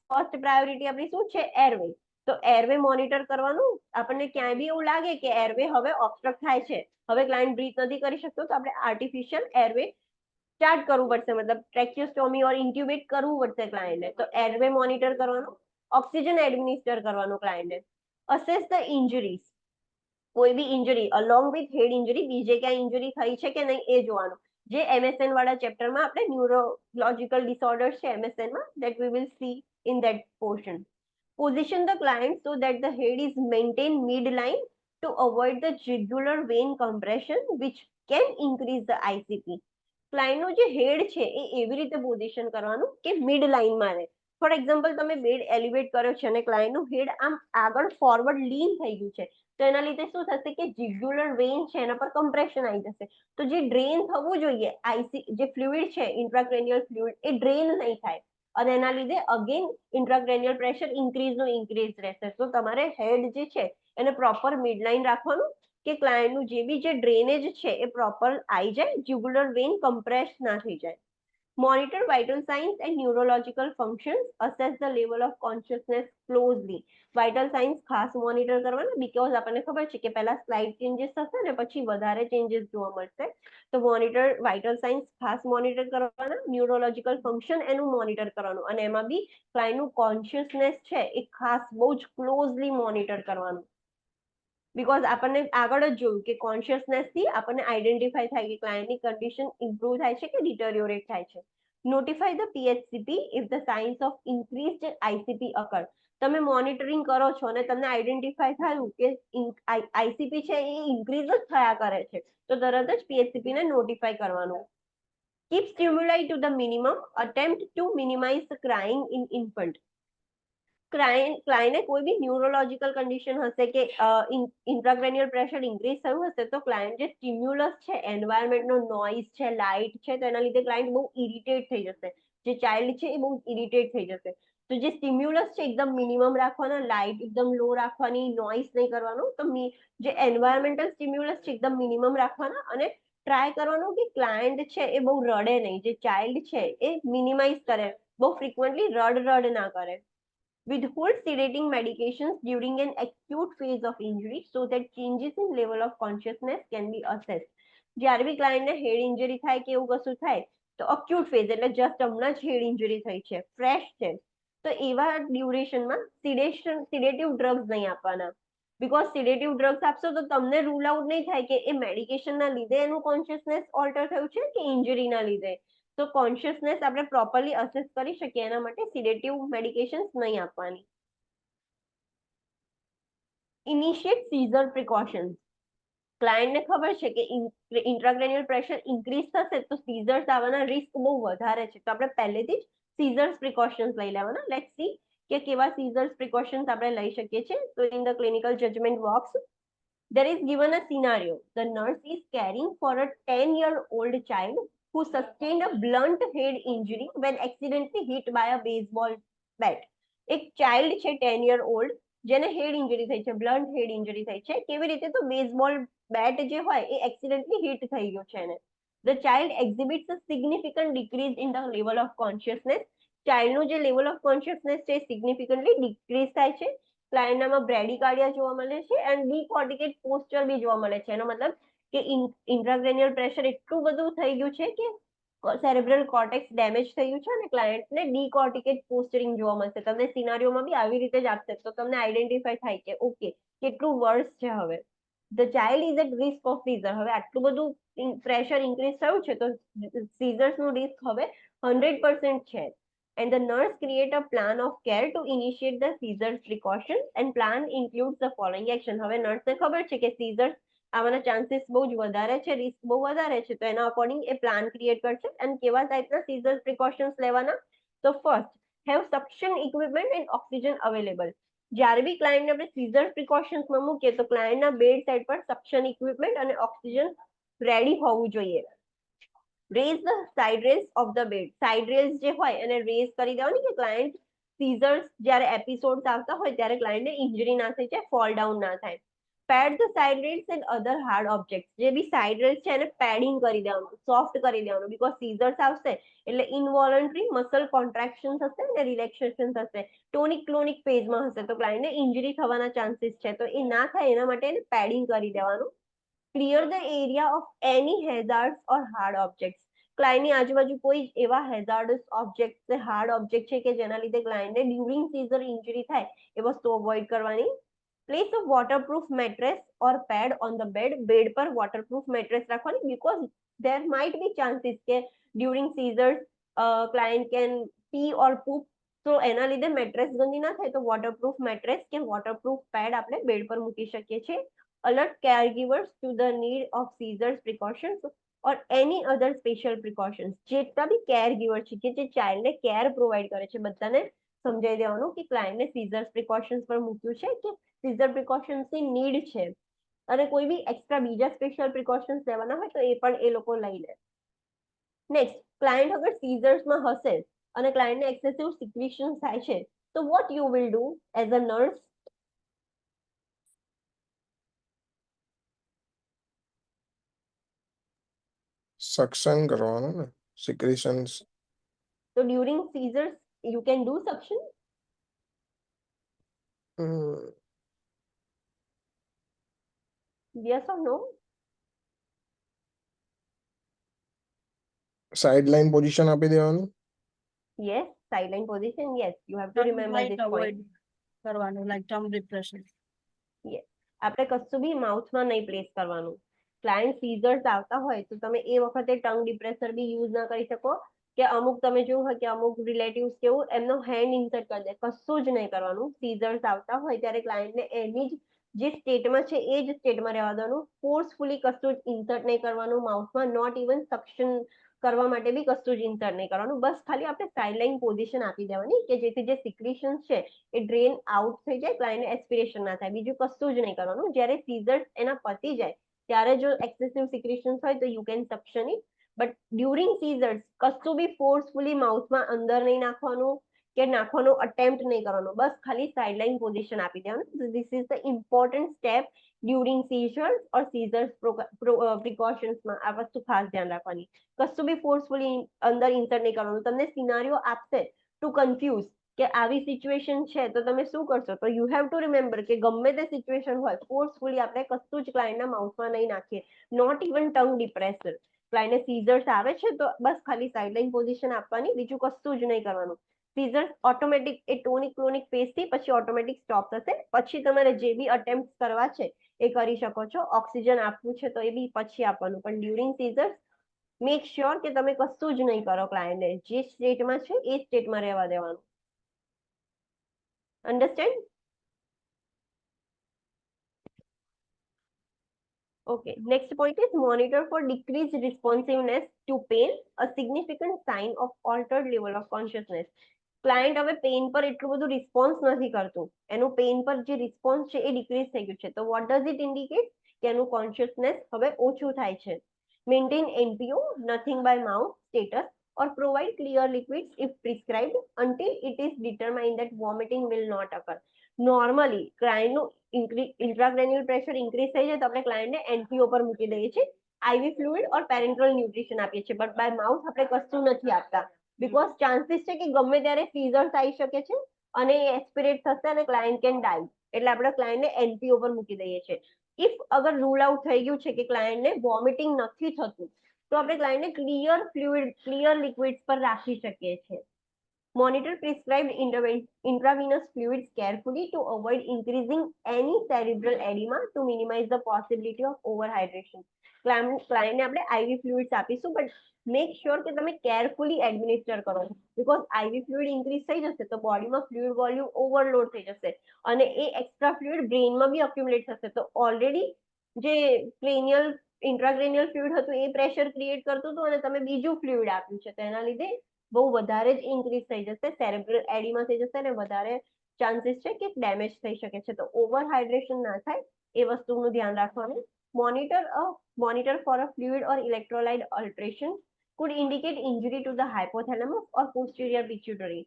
ફર્સ્ટ પ્રાયોરિટી આપણી શું છે? એરવે. તો એરવે મોનિટર કરવાનું. આપણને ક્યાંય બી એવું લાગે કે એરવે હવે ઓબ્સ્ટ્રક્ટ થાય છે, હવે ક્લાયન્ટ બ્રીથ નથી કરી શકતો, તો આપણે આર્ટિફિશિયલ એરવે સ્ટાર્ટ કરવું પડશે, મતલબ ટ્રેક્યુસ્ટોમી ઓર ઇન્ટ્યુબેટ કરવું પડશે ક્લાયન્ટને. તો એરવે મોનિટર કરવાનું, ઓક્સિજન એડમિનિસ્ટર કરવાનું ક્લાયન્ટને. અસેસ ધ ઇન્જરીઝ, કોઈ બી injury along with head injury બીજે ક્યાંય ઇન્જરી થઈ છે કે નહીં એ જોવાનું. જે MSN વાળા ચેપ્ટરમાં આપણે ન્યુરોલોજિકલ ડિસઓર્ડર્સ છે MSN માં, that we will see in that portion. Position the client so that the head is maintained midline to avoid the jugular vein compression which can increase the ICP. ક્લાયન્ટનું જે હેડ છે એ એવી રીતે position કરવાનું કે mid લાઇનમાં રહે. For example તમે bed elevate કર્યો છે અને ક્લાયન્ટનું હેડ આમ આગળ ફોરવર્ડ લીન થઈ ગયું છે, તો એના લીધે શું થશે કે જીગ્યુલર વેઇન છે એના પર કમ્પ્રેશન આવી જશે. તો જે ડ્રેન થવું જોઈએ જે ફ્લુઇડ છે ઇન્ટ્રાક્રેનિયલ ફ્લુઇડ એ ડ્રેન નહીં થાય અને એના લીધે અગેન ઇન્ટ્રાક્રેનિયલ પ્રેશર ઇન્ક્રીઝ રહેશે. તો તમારે હેડ જે છે એને પ્રોપર મિડલાઇન રાખવાનું કે ક્લાયન્ટનું જે બી જે ડ્રેનેજ છે એ પ્રોપર આવી જાય, જ્યુગુલર વેઇન કમ્પ્રેસ ના થઈ જાય. Monitor vital science and neurological functions, assess the level of consciousness closely. Vital science ખાસ મોનિટર કરવાના, બીકોઝ આપણને ખબર છે કે પહેલા સ્લાઇડ ચેન્જીસ થશે ને પછી વધારે ચેન્જીસ જોવા મળશે. તો મોનિટર વાઇટલ સાઇન્સ ખાસ મોનિટર કરવાના, ન્યુરોલોજિકલ ફંક્શન એનું મોનિટર કરવાનું, અને એમાં બી ક્લાયન્ટનું કોન્શિયસનેસ છે એ ખાસ બહુ જ ક્લોઝલી મોનિટર કરવાનું. બીકોઝ આપણને આગળ જ જોયું કે કોન્શિયસનેસ થી આપણને આઈડેન્ટિફાઈ થાય કે ક્લાયન્ટની કન્ડિશન ઇમ્પ્રુવ થાય છે કે ડિટરિયોરેટ થાય છે. Notify the PHCP if the signs of increased ICP અકર. તમે મોનિટરિંગ કરો છો અને તમને આઈડેન્ટિફાઈ થયું કે ICP છે એ ઇન્ક્રીઝ જ થયા કરે છે, તો તરત જ PHCP ને નોટિફાઈ કરવાનું. Keep stimuli to the minimum, attempt to minimize crying in infant. ક્લાયન્ટને કોઈ બી ન્યુરોલોજિકલ કન્ડિશન હશે કે ઇન્ટ્રાક્રેનિયલ પ્રેશર ઇન્ક્રીઝ થયું હશે તો ક્લાયન્ટ જે સ્ટિમ્યુલસ છે, એન્વાયરમેન્ટનો નોઇઝ છે, લાઇટ છે, તો એના લીધે ક્લાયન્ટ બહુ ઇરિટેટ થઈ જશે. જે ચાઇલ્ડ છે એ બહુ ઇરિટેટ થઈ જશે. તો જે સ્ટિમ્યુલસ છે એકદમ મિનિમમ રાખવાના, લાઇટ એકદમ લો રાખવાની, નોઇઝ નહીં કરવાનું. તો જે એન્વાયરમેન્ટલ સ્ટિમ્યુલસ છે એકદમ મિનિમમ રાખવાના અને ટ્રાય કરવાનું કે ક્લાયન્ટ છે એ બહુ રડે નહીં, જે ચાઇલ્ડ છે એ મિનિમાઇઝ કરે, બહુ ફ્રિકવન્ટલી રડ ના કરે. Withhold sedating medications during an acute phase of injury so that changes in level of consciousness can be assessed. જ્યારે બી ક્લાયન્ટને હેડ ઇન્જરી થાય કે એવું કશું થાય તો અક્યુટ ફેઝ એટલે જસ્ટ હમણાં જ હેડ ઇન્જરી થઈ છે, ફ્રેશ છે, તો એવા ડ્યુરેશનમાં સિડેટિવ ડ્રગ્સ નહીં આપવાના. બીકોઝ સિડેટિવ ડ્રગ્સ આપશો તો તમને રૂલ આઉટ નહીં થાય કે એ મેડિકેશનના લીધે એનું કોન્શિયસનેસ ઓલ્ટર થયું છે કે ઇન્જરીના લીધે. તો કોન્શિયસનેસ આપણે પ્રોપરલી અસેસ કરી શકીએ એના માટે સિડેટિવ મેડિકેશન્સ નહીં આપવાની. Initiate seizure precautions. ક્લાયન્ટને ખબર છે કે ઇન્ટ્રાક્રેનિયલ પ્રેશર ઇન્ક્રીઝ થશે તો સીઝર્સ આવવાના રિસ્ક બહુ વધારે છે, તો આપણે પહેલેથી જ સીઝર્સ પ્રિકોશન્સ લઈ લેવાના. લેટ્સ સી કે કેવા સીઝર્સ પ્રિકોશન્સ આપણે લઈ શકીએ છીએ. તો in the clinical judgement box there is given a scenario. The nurse is caring for a 10-year-old child who sustained a blunt head injury when accidentally hit by a baseball bat. એક child છે 10 year old જેને હેડ injury થઈ છે, blunt હેડ injury થઈ છે. કેવી રીતે? તો બેઝબોલ બેટ જે હોય એ એક્સિડન્ટલી હિટ થઈ ગયો છે એને. The child exhibits a significant decrease in the level of consciousness. ચાઇલ્ડનું જે લેવલ ઓફ કોન્શિયસનેસ છે સિગ્નિફિકન્ટલી ડિક્રીઝ થાય છે. ક્લાયન્ટનામાં બ્રેડિકાર્ડિયા જોવા મળે છે એન્ડ ડીકોર્ટિકેટ પોસ્ચર બી જોવા મળે છે. એનો મતલબ કે ઇન્ટ્રાક્રેનિયલ પ્રેશર એટલું બધું થઈ ગયું છે કે સેરેબ્રલ કોર્ટેક્સ ડેમેજ થયું છે અને ક્લાયન્ટને ડીકોર્ટિકેટ પોસ્ચરિંગ જોવા મળશે. તમને સિનારીઓમાં બી આવી રીતે જ આપશે તો તમને આઈડેન્ટિફાઈ થાય કે ઓકે કેટલું વર્સ છે. હવે the child is at risk of seizure. હવે આટલું બધું પ્રેશર ઇન્ક્રીઝ થયું છે તો સીઝર્સનું રિસ્ક હવે 100% છે. And the nurse create a plan of care to initiate the seizures precautions and plan includes the following action. હવે નર્સને ખબર છે કે સીઝર્સ આવવાના ચાન્સીસ બહુ જ વધારે છે, રિસ્ક બહુ વધારે છે, તો એના અકોર્ડિંગ એ પ્લાન ક્રિએટ કરશે. અને કેવા ટાઈપના સીઝર્સ પ્રિકોશન્સ લેવાના? તો first, have suction equipment and oxygen available. જ્યારે બી ક્લાયન્ટને આપણે સીઝર પ્રિકોશન્સમાં મૂકીએ તો ક્લાયન્ટના બેડ સાઇડ પર સક્શન ઇક્વિપમેન્ટ અને ઓક્સિજન રેડી હોવું જોઈએ. Raise the side rails of the bed. Side rails જે હોય એને રેઝ કરી દેવાની કે ક્લાયન્ટ સીઝર્સ જ્યારે એપિસોડ્સ આવતા હોય ત્યારે ક્લાયન્ટને ઇન્જરી ના થઈ જાય, ફોલ ડાઉન ના થાય. Pad the side rails and other hard object. જે બી સાઇડ રેલ્સ છે એને પેડિંગ કરી દેવાનું, સોફ્ટ કરી દેવાનું, બીકોઝ સીઝર્સ આવશે એટલે ઇનવોલન્ટરી મસલ કોન્ટ્રાક્શન થશે અને રિલેક્સેશન થશે, ટોનિક ક્લોનિક ફેઝમાં હશે તો ક્લાયન્ટને ઇન્જરી થવાના ચાન્સીસ છે. તો એ ના થાય એના માટે એને પેડિંગ કરી દેવાનું. Clear the area of any hazards or hard objects. ક્લાયન્ટની આજુબાજુ કોઈ એવા હેઝાર્ડસ ઓબ્જેક્ટ હાર્ડ ઓબ્જેક્ટ છે કે જેના લીધે ક્લાયન્ટને ડ્યુરિંગ સીઝર ઇન્જરી થાય એ વસ્તુ અવોઇડ કરવાની. Place a waterproof mattress or pad on the bed. Bed પર વોટરપ્રૂફ મેટ્રેસ રાખવાની because there might be chances કે during seizures client can pee or poop. તો એના લીધે મેટ્રેસ ગંદી ના થાય તો વોટરપ્રૂફ મેટ્રેસ કે વોટરપ્રૂફ પેડ આપણે બેડ પર મૂકી શકીએ છીએ. alert caregivers to the need of seizures precautions or any other special precautions. જેટલા બી કેરગીવર છે કે જે ચાઇલ્ડને કેર પ્રોવાઈડ કરે છે બધાને સમજાવી દેવાનું કે ક્લાયન્ટને સીઝર્સ પ્રિકોશન્સ પર મૂક્યું છે કે સીઝર પ્રિકોશન્સની નીડ છે અને કોઈ બી એક્સ્ટ્રા બીજા સ્પેશિયલ પ્રિકોશન્સ લેવાના હોય તો એ પણ એ લોકો લઈ લે. નેક્સ્ટ, ક્લાયન્ટ અગર સીઝર્સમાં હશે અને ક્લાયન્ટને એક્સેસિવ સિક્રેશન થાય છે તો vote you will do as a nurse? Suction કરવાનું ને, સિક્રેશન્સ. So during seizures, you can do suction. Yes or no? Sideline position આપી દેવાનું. Yes, sideline position. Yes, you have to remember this point. avoid કરવાનું, like tongue depression. Yes, આપણે કશું બી માઉથમાં નહીં place કરવાનું. Client scissors આવતા હોય તો તમે એ વખતે ટંગ ડિપ્રેસર બી યુઝ ના કરી શકો કે અમુક તમે જોયું હોય કે અમુક રિલેટિવ્સ કેવું એમનો હેન્ડ ઇન્સર્ટ કરી દે. કશું જ નહીં કરવાનું. સીઝર્સ આવતા હોય ત્યારે ક્લાયન્ટને એની જ જે સ્ટેટમાં છે એ જ સ્ટેટમાં રહેવા દેવાનું. ફોર્સફુલી કશું જ ઇન્સર્ટ નહીં કરવાનું માઉથમાં, નોટ ઇવન સક્શન કરવા માટે બી કશું જ ઇન્સર્ટ નહીં કરવાનું. બસ ખાલી આપણે સાઇડલાઇન પોઝિશન આપી દેવાની કે જેથી જે સિક્રેશન્સ છે એ ડ્રેન આઉટ થઈ જાય, ક્લાયન્ટને એસ્પિરેશન ના થાય. બીજું કશું જ નહીં કરવાનું. જ્યારે સીઝર્સ એના પતી જાય ત્યારે જો એક્સેસિવ સિક્રેશન્સ હોય તો you can suction it. But during scissors કશું બી ફોર્સફુલી માઉથમાં અંદર નહીં નાખવાનું કે નાખવાનો અટેમ્પ્ટ નહીં કરવાનો. બસ ખાલી સાઇડલાઇન પોઝિશન આપી દેવાનું. This is the important step during seizures or seizures પ્રિકોશન્સમાં. આ વસ્તુ ખાસ ધ્યાન રાખવાની. કશું બી ફોર્સફુલી અંદર ઇન્સર્ટ નહીં કરવાનું. તમને સિનારીઓ આપશે ટુ કન્ફ્યુઝ કે આવી સિચ્યુએશન છે તો તમે શું કરશો, તો યુ હેવ ટુ રિમેમ્બર કે ગમે તે સિચ્યુએશન હોય ફોર્સફુલી આપણે કશું જ ક્લાયન્ટના માઉથમાં નહીં નાખીએ, નોટ ઇવન ટંગ ડિપ્રેસર. ક્લાયન્ટને સીઝર્સ આવે છે તો બસ ખાલી સાઇડલાઇન પોઝિશન આપવાની, બીજું કશું જ નહીં કરવાનું. સીઝર્સ ઓટોમેટિક એ ટોનિક ક્લોનિક ફેઝથી પછી ઓટોમેટિક સ્ટોપ થશે. પછી તમારે જે બી અટેમ્પ્ટ કરવા છે એ કરી શકો છો. ઓક્સિજન આપવું છે તો એ બી પછી આપવાનું, પણ ડ્યુરિંગ સીઝર્સ મેક શ્યોર કે તમે કશું જ નહીં કરો. ક્લાયન્ટને જે સ્ટેટમાં છે એ સ્ટેટમાં રહેવા દેવાનું. Understand? Okay, next point is monitor for decreased responsiveness to pain, a significant sign of altered level of consciousness. Client હવે પેઇન પર એટલું બધું રિસ્પોન્સ નથી કરતું, એનું પેઇન પર જે રિસ્પોન્સ છે એ ડિક્રીઝ થઈ ગયું છે. તો વોટ ડઝ ઇટ ઇન્ડિકેટ કે એનું કોન્શિયસનેસ હવે ઓછું થાય છે. Maintain NPO, nothing by mouth status or provide clear liquids if prescribed until it is determined that vomiting will not occur. Normally ક્લાયન્ટનું ઇન્ટ્રાક્રેન્યુઅલ પ્રેશર ઇન્ક્રીઝ થઈ જાય તો આપણે ક્લાયન્ટને NPO પર મૂકી દઈએ છીએ IV ફ્લુઇડ ઓર પેરેન્ટલ ન્યુટ્રિશન આપીએ છીએ, બટ બાય માઉથ આપણે કશું નથી આપતા, બીકોઝ ચાન્સીસ છે કે ગમે ત્યારે સીઝર્સ આવી શકે છે અને એ એસ્પિરેટ થશે અને ક્લાયન્ટ કેન ડાઈ, એટલે આપણે ક્લાયન્ટને NPO પર મૂકી દઈએ છીએ. ઇફ અગર રૂલ આઉટ થઈ ગયું છે કે ક્લાયન્ટને વોમિટિંગ નથી થતું, તો આપણે ક્લાયન્ટને ક્લિયર ફ્લુઇડ, ક્લિયર લિક્વિડ્સ પર રાખી શકીએ છીએ. Monitor prescribed intravenous fluids carefully to avoid increasing any cerebral edema to minimize the possibility of overhydration. ક્લાયન્ટને આપણે IV ફ્લુઇડ્સ આપીશું, બટ મેક શ્યોર કે તમે કેરફુલી એડમિનિસ્ટર કરો, બીકોઝ IV ફ્લુઇડ ઇન્ક્રીઝ થઈ જશે તો બોડીમાં ફ્લુઇડ વોલ્યુમ ઓવરલોડ થઈ જશે અને એ એક્સ્ટ્રા ફ્લુઇડ બ્રેઇનમાં બી અક્યુમ્યુલેટ થશે, તો ઓલરેડી જે ક્રેનિયલ ઇન્ટ્રાક્રેનિયલ ફ્લુઇડ હતું એ પ્રેશર ક્રિએટ કરતું હતું અને તમે બીજું ફ્લુઇડ આપ્યું છે, તો એના લીધે બહુ વધારે જ ઇન્ક્રીઝ થઈ જશે, સેરેબ્રલ એડીમાં થઈ જશે અને વધારે ચાન્સીસ છે કે ડેમેજ થઈ શકે છે. તો ઓવર હાઇડ્રેશન ના થાય એ વસ્તુનું ધ્યાન રાખવાનું. Monitor for a fluid or electrolyte alteration could indicate injury to the hypothalamus or posterior pituitary.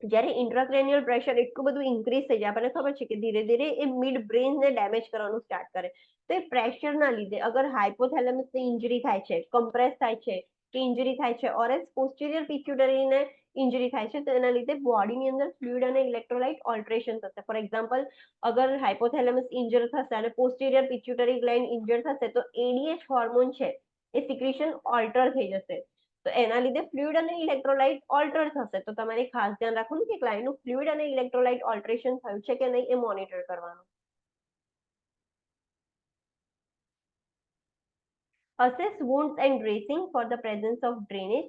જ્યારે ઇન્ટ્રાક્રેનિયલ પ્રેશર એટલું બધું ઇન્ક્રીઝ થઈ જાય, આપણને ખબર છે કે ધીરે ધીરે એ મિડ બ્રેઇનને ડેમેજ કરવાનું સ્ટાર્ટ કરે, તો એ પ્રેશરના લીધે અગર હાઇપોથેલેમસને ઇન્જરી થાય છે, કમ્પ્રેસ થાય છે કે ઇન્જરી થાય છે, ઓર એલ્સ પોસ્ટિરિયર પિટ્યુટરીને ઇન્જરી થાય છે, તો એના લીધે બોડીની અંદર ફ્લુઇડ અને ઇલેક્ટ્રોલાઇટ ઓલ્ટરેશન થશે. ફોર એક્ઝામ્પલ, અગર હાઇપોથેલેમસ ઇન્જર થશે અને પોસ્ટિરિયર પિટ્યુટરી ગ્લેન્ડ ઇન્જર થશે, તો ADH હોર્મોન છે એ સિક્રેશન ઓલ્ટર થઈ જશે, તો એના લીધે ફ્લુઇડ અને ઇલેક્ટ્રોલાઇટ ઓલ્ટર થશે. તો તમારે ખાસ ધ્યાન રાખવાનું કે ક્લાયન્ટનું ફ્લુઇડ અને ઇલેક્ટ્રોલાઇટ ઓલ્ટરેશન થયું છે કે નહીં એ મોનિટર કરવાનું. Assess wounds and dressing for the presence of drainage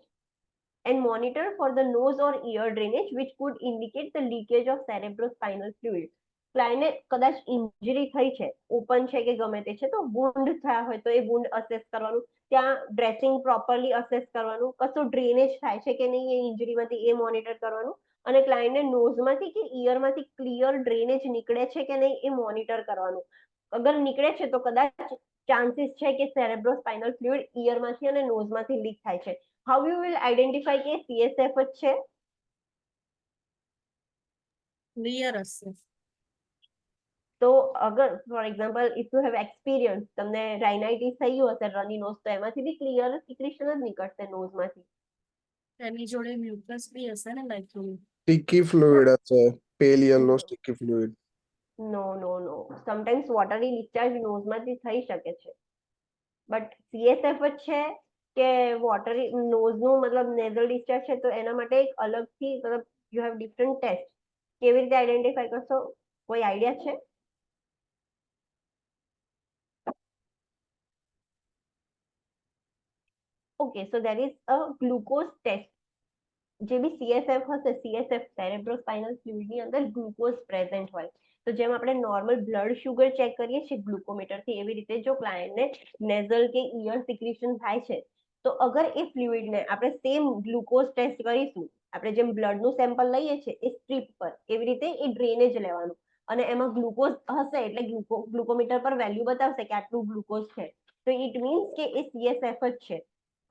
and monitor for the nose or ear drainage which could indicate the leakage of cerebrospinal fluid. ક્લાયન્ટને કદાચ ઇન્જરી થઈ છે, ઓપન છે કે ગમે તે છે, તો વુન્ડ થયા હોય તો એ વુન્ડ અસેસ કરવાનું, ત્યાં ડ્રેસિંગ પ્રોપરલી અસેસ કરવાનું, કશું ડ્રેનેજ થાય છે કે નહીં એ ઇન્જરીમાંથી એ મોનિટર કરવાનું, અને ક્લાયન્ટને નોઝમાંથી કે ઇયરમાંથી ક્લિયર ડ્રેનેજ નીકળે છે કે નહીં એ મોનિટર કરવાનું. અગર નીકળે છે તો કદાચ ચાન્સીસ છે કે સેરેબ્રોસ્પાઇનલ ફ્લુઇડ ઇયરમાંથી અને નોઝમાંથી લીક થાય છે. How you will identify કે CSF જ છે? ક્લિયર હશે. તો અગર for example if you have experience, તમને રાઇનાઇટિસ થઈ ગયું હશે રની નોઝ, તો એમાંથી બી ક્લિયર સિક્રેશન જ નીકળશે નોઝમાંથી. એની જોડે મ્યુકસ બી હશે ને, લાઈક સ્ટિકી ફ્લુઇડ હશે, પેલ યલો સ્ટિકી ફ્લુઇડ. નો સમટાઈમ્સ વોટરી ડિસ્ચાર્જ નોઝમાંથી થઈ શકે છે, બટ CSF જ છે કે વોટરી નોઝનું મતલબ નેઝલ ડિસ્ચાર્જ છે, તો એના માટે એક અલગથી મતલબ યુ હેવ ડિફરન્ટ ટેસ્ટ. કેવી રીતે આઈડેન્ટિફાઈ કરશો, કોઈ આઈડિયા છે? Okay, so there is a glucose test. જે બી CSF હશે, CSF સેરેબ્રોસ્પાઇનલ ફ્લુઇડની અંદર ગ્લુકોઝ પ્રેઝન્ટ હોય, તો જેમ આપણે નોર્મલ બ્લડ શુગર ચેક કરીએ છીએ ગ્લુકોમીટરથી, એવી રીતે જો ક્લાયન્ટને નેઝલ કે ઇયર સિક્રેશન થાય છે, તો અગર એ ફ્લુઇડને આપણે સેમ ગ્લુકોઝ ટેસ્ટ કરીશું, આપણે જેમ બ્લડનું સેમ્પલ લઈએ છીએ એ સ્ટ્રીપ પર, એવી રીતે એ ડ્રેનેજ લેવાનું અને એમાં ગ્લુકોઝ હશે એટલે ગ્લુકોમીટર પર વેલ્યુ બતાવશે કે આટલું ગ્લુકોઝ છે, તો ઇટ મીન્સ કે એ CSF જ છે.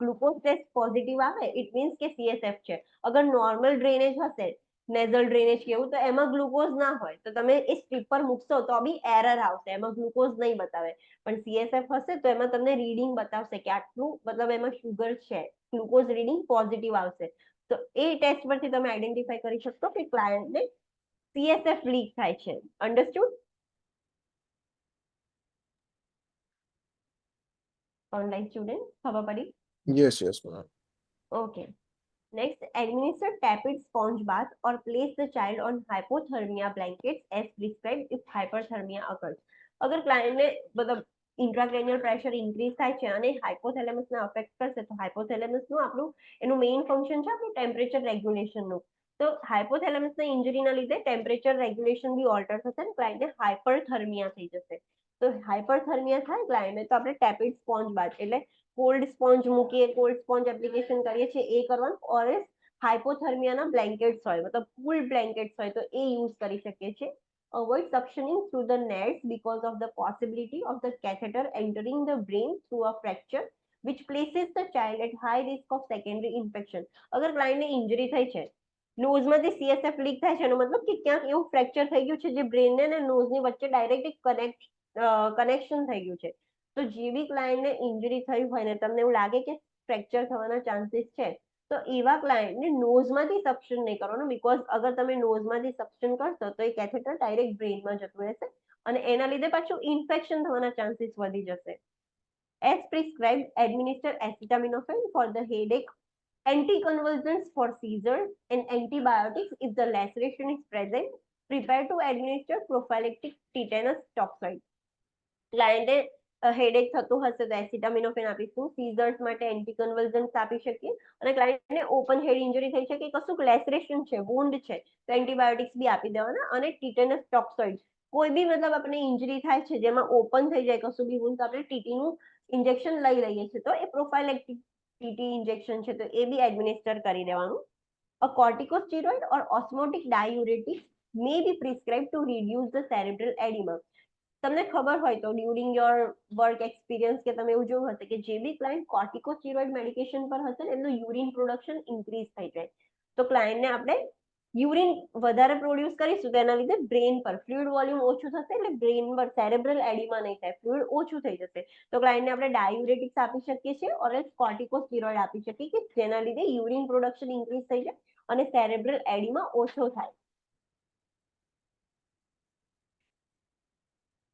ગ્લુકોઝ ટેસ્ટ પોઝિટિવ આવે ઇટ મીન્સ કે CSF છે. અગર નોર્મલ ડ્રેનેજ હશે, નેઝલ ડ્રેનેજ કેવું, તો એમાં ગ્લુકોઝ ના હોય, તો તમે એ સ્ટ્રીપ પર મૂકશો તો બી એરર આવશે, એમાં ગ્લુકોઝ નહીં બતાવે. પણ CSF હશે તો એમાં તમને રીડિંગ બતાવશે કે આટલું મતલબ એમાં શુગર છે, ગ્લુકોઝ રીડિંગ પોઝિટિવ આવશે. તો એ ટેસ્ટ પરથી તમે આઈડેન્ટિફાઈ કરી શકશો કે ક્લાયન્ટને CSF લીક થાય છે. અન્ડરસ્ટુડ? ઓનલાઈન સ્ટુડન્ટ ખબર પડી? Yes, ma'am. Okay. Next, administer tepid sponge bath or place the child on hypothermia blankets as prescribed if hyperthermia occurs. અગર ક્લાયન્ટને મતલબ ઇન્ટ્રાક્રેનિયલ પ્રેશર ઇન્ક્રીઝ થાય છે અને હાઇપોથેલેમસને અફેક્ટ કરશે, તો હાઇપોથેલેમસનું આપણું એનું મેઇન ફંક્શન છે આપણું ટેમ્પરેચર રેગ્યુલેશનનું. તો હાઇપોથેલેમસના ઇન્જરીના લીધે ટેમ્પરેચર રેગ્યુલેશન બી ઓલ્ટર થશે અને ક્લાયન્ટને હાઇપરથર્મિયા થઈ જશે. તો હાઇપરથર્મિયા થાય ક્લાયન્ટને, તો આપણે ટેપિડ સ્પોન્જ બાથ એટલે કોલ્ડ સ્પોન્જ મૂકીએ, કોલ્ડ સ્પોન્જ એપ્લિકેશન કરીએ છીએ એ કરવાનું, ઓર હાઇપોથર્મિયાના બ્લેન્કેટ્સ હોય મતલબ કુલ બ્લેન્કેટ્સ હોય તો એ યુઝ કરી શકીએ છીએ. Avoid suctioning through the nets because of the possibility of the catheter entering the brain through a fracture which places the child at high risk of secondary infection. અગર ક્લાયન્ટને ઇન્જરી થઈ છે, નોઝમાંથી CSF લીક થાય છે, એનો મતલબ કે ક્યાંક એવું ફ્રેક્ચર થઈ ગયું છે જે બ્રેનને અને નોઝની વચ્ચે ડાયરેક્ટ કનેક્શન થઈ ગયું છે, તો જે બી ક્લાયન્ટને ઇન્જરી થઈ હોય ને તમને એવું લાગે કે ફ્રેક્ચર થવાના ચાન્સીસ છે, તો એવા ક્લાયન્ટને નોઝમાંથી સક્શન નહીં કરવાનું, બીકોઝ અગર તમે નોઝમાંથી સક્શન કરશો તો એ કેથેટર ડાયરેક્ટ બ્રેઇનમાં જતું રહેશે અને એના લીધે પાછું ઇન્ફેક્શન થવાના ચાન્સીસ વધી જશે. As prescribed, administer acetaminophen for the headache, anticonvulsants for seizures, and antibiotics if the laceration is present. Prepare to administer prophylactic tetanus toxoid. ક્લાયન્ટે હેડેક થતું હશે તો એસિટામિનોફેન આપીશું, સીઝર્સ માટે એન્ટીકન્વલ્સન્સ આપી શકીએ, અને ક્લાયન્ટને ઓપન હેડ ઇન્જરી થઈ છે કે કશુંક લેસરેશન છે, વુન્ડ છે, તો એન્ટીબાયોટિક્સ બી આપી દેવાના, અને ટીટેનસ ટોક્સોઇડ કોઈ બી મતલબ આપણે ઇન્જરી થાય છે જેમાં ઓપન થઈ જાય કશું બી વુન્ડ, તો આપણે ટીટીનું ઇન્જેક્શન લઈ લઈએ છીએ, તો એ પ્રોફાઇલેક્ટિક ટીટી ઇન્જેક્શન છે તો એ બી એડમિનિસ્ટર કરી દેવાનું. A corticosteroid or osmotic diuretic may be prescribed to reduce the cerebral edema. તમને ખબર હોય તો ડ્યુરિંગ યોર વર્ક એક્સપિરિયન્સ કે તમે એવું જોયું હશે કે જે બી ક્લાયન્ટ કોર્ટિકોસ્ટીરોઇડ મેડિકેશન પર હશે ને એમનું યુરિન પ્રોડક્શન ઇન્ક્રીઝ થઈ જાય, તો ક્લાયન્ટને આપણે યુરિન વધારે પ્રોડ્યુસ કરીશું તો એના લીધે બ્રેન પર ફ્લુઇડ વોલ્યુમ ઓછું થશે, એટલે બ્રેન પર સેરેબ્રલ એડિમા નહીં થાય, ફ્લુઇડ ઓછું થઈ જશે, તો ક્લાયન્ટને આપણે ડાયુરેટિક્સ આપી શકીએ છીએ ઓર એલ્સ કોર્ટિકોસ્ટીરોઇડ આપી શકીએ કે જેના લીધે યુરિન પ્રોડક્શન ઇન્ક્રીઝ થઈ જાય અને સેરેબ્રલ એડિમા ઓછો થાય.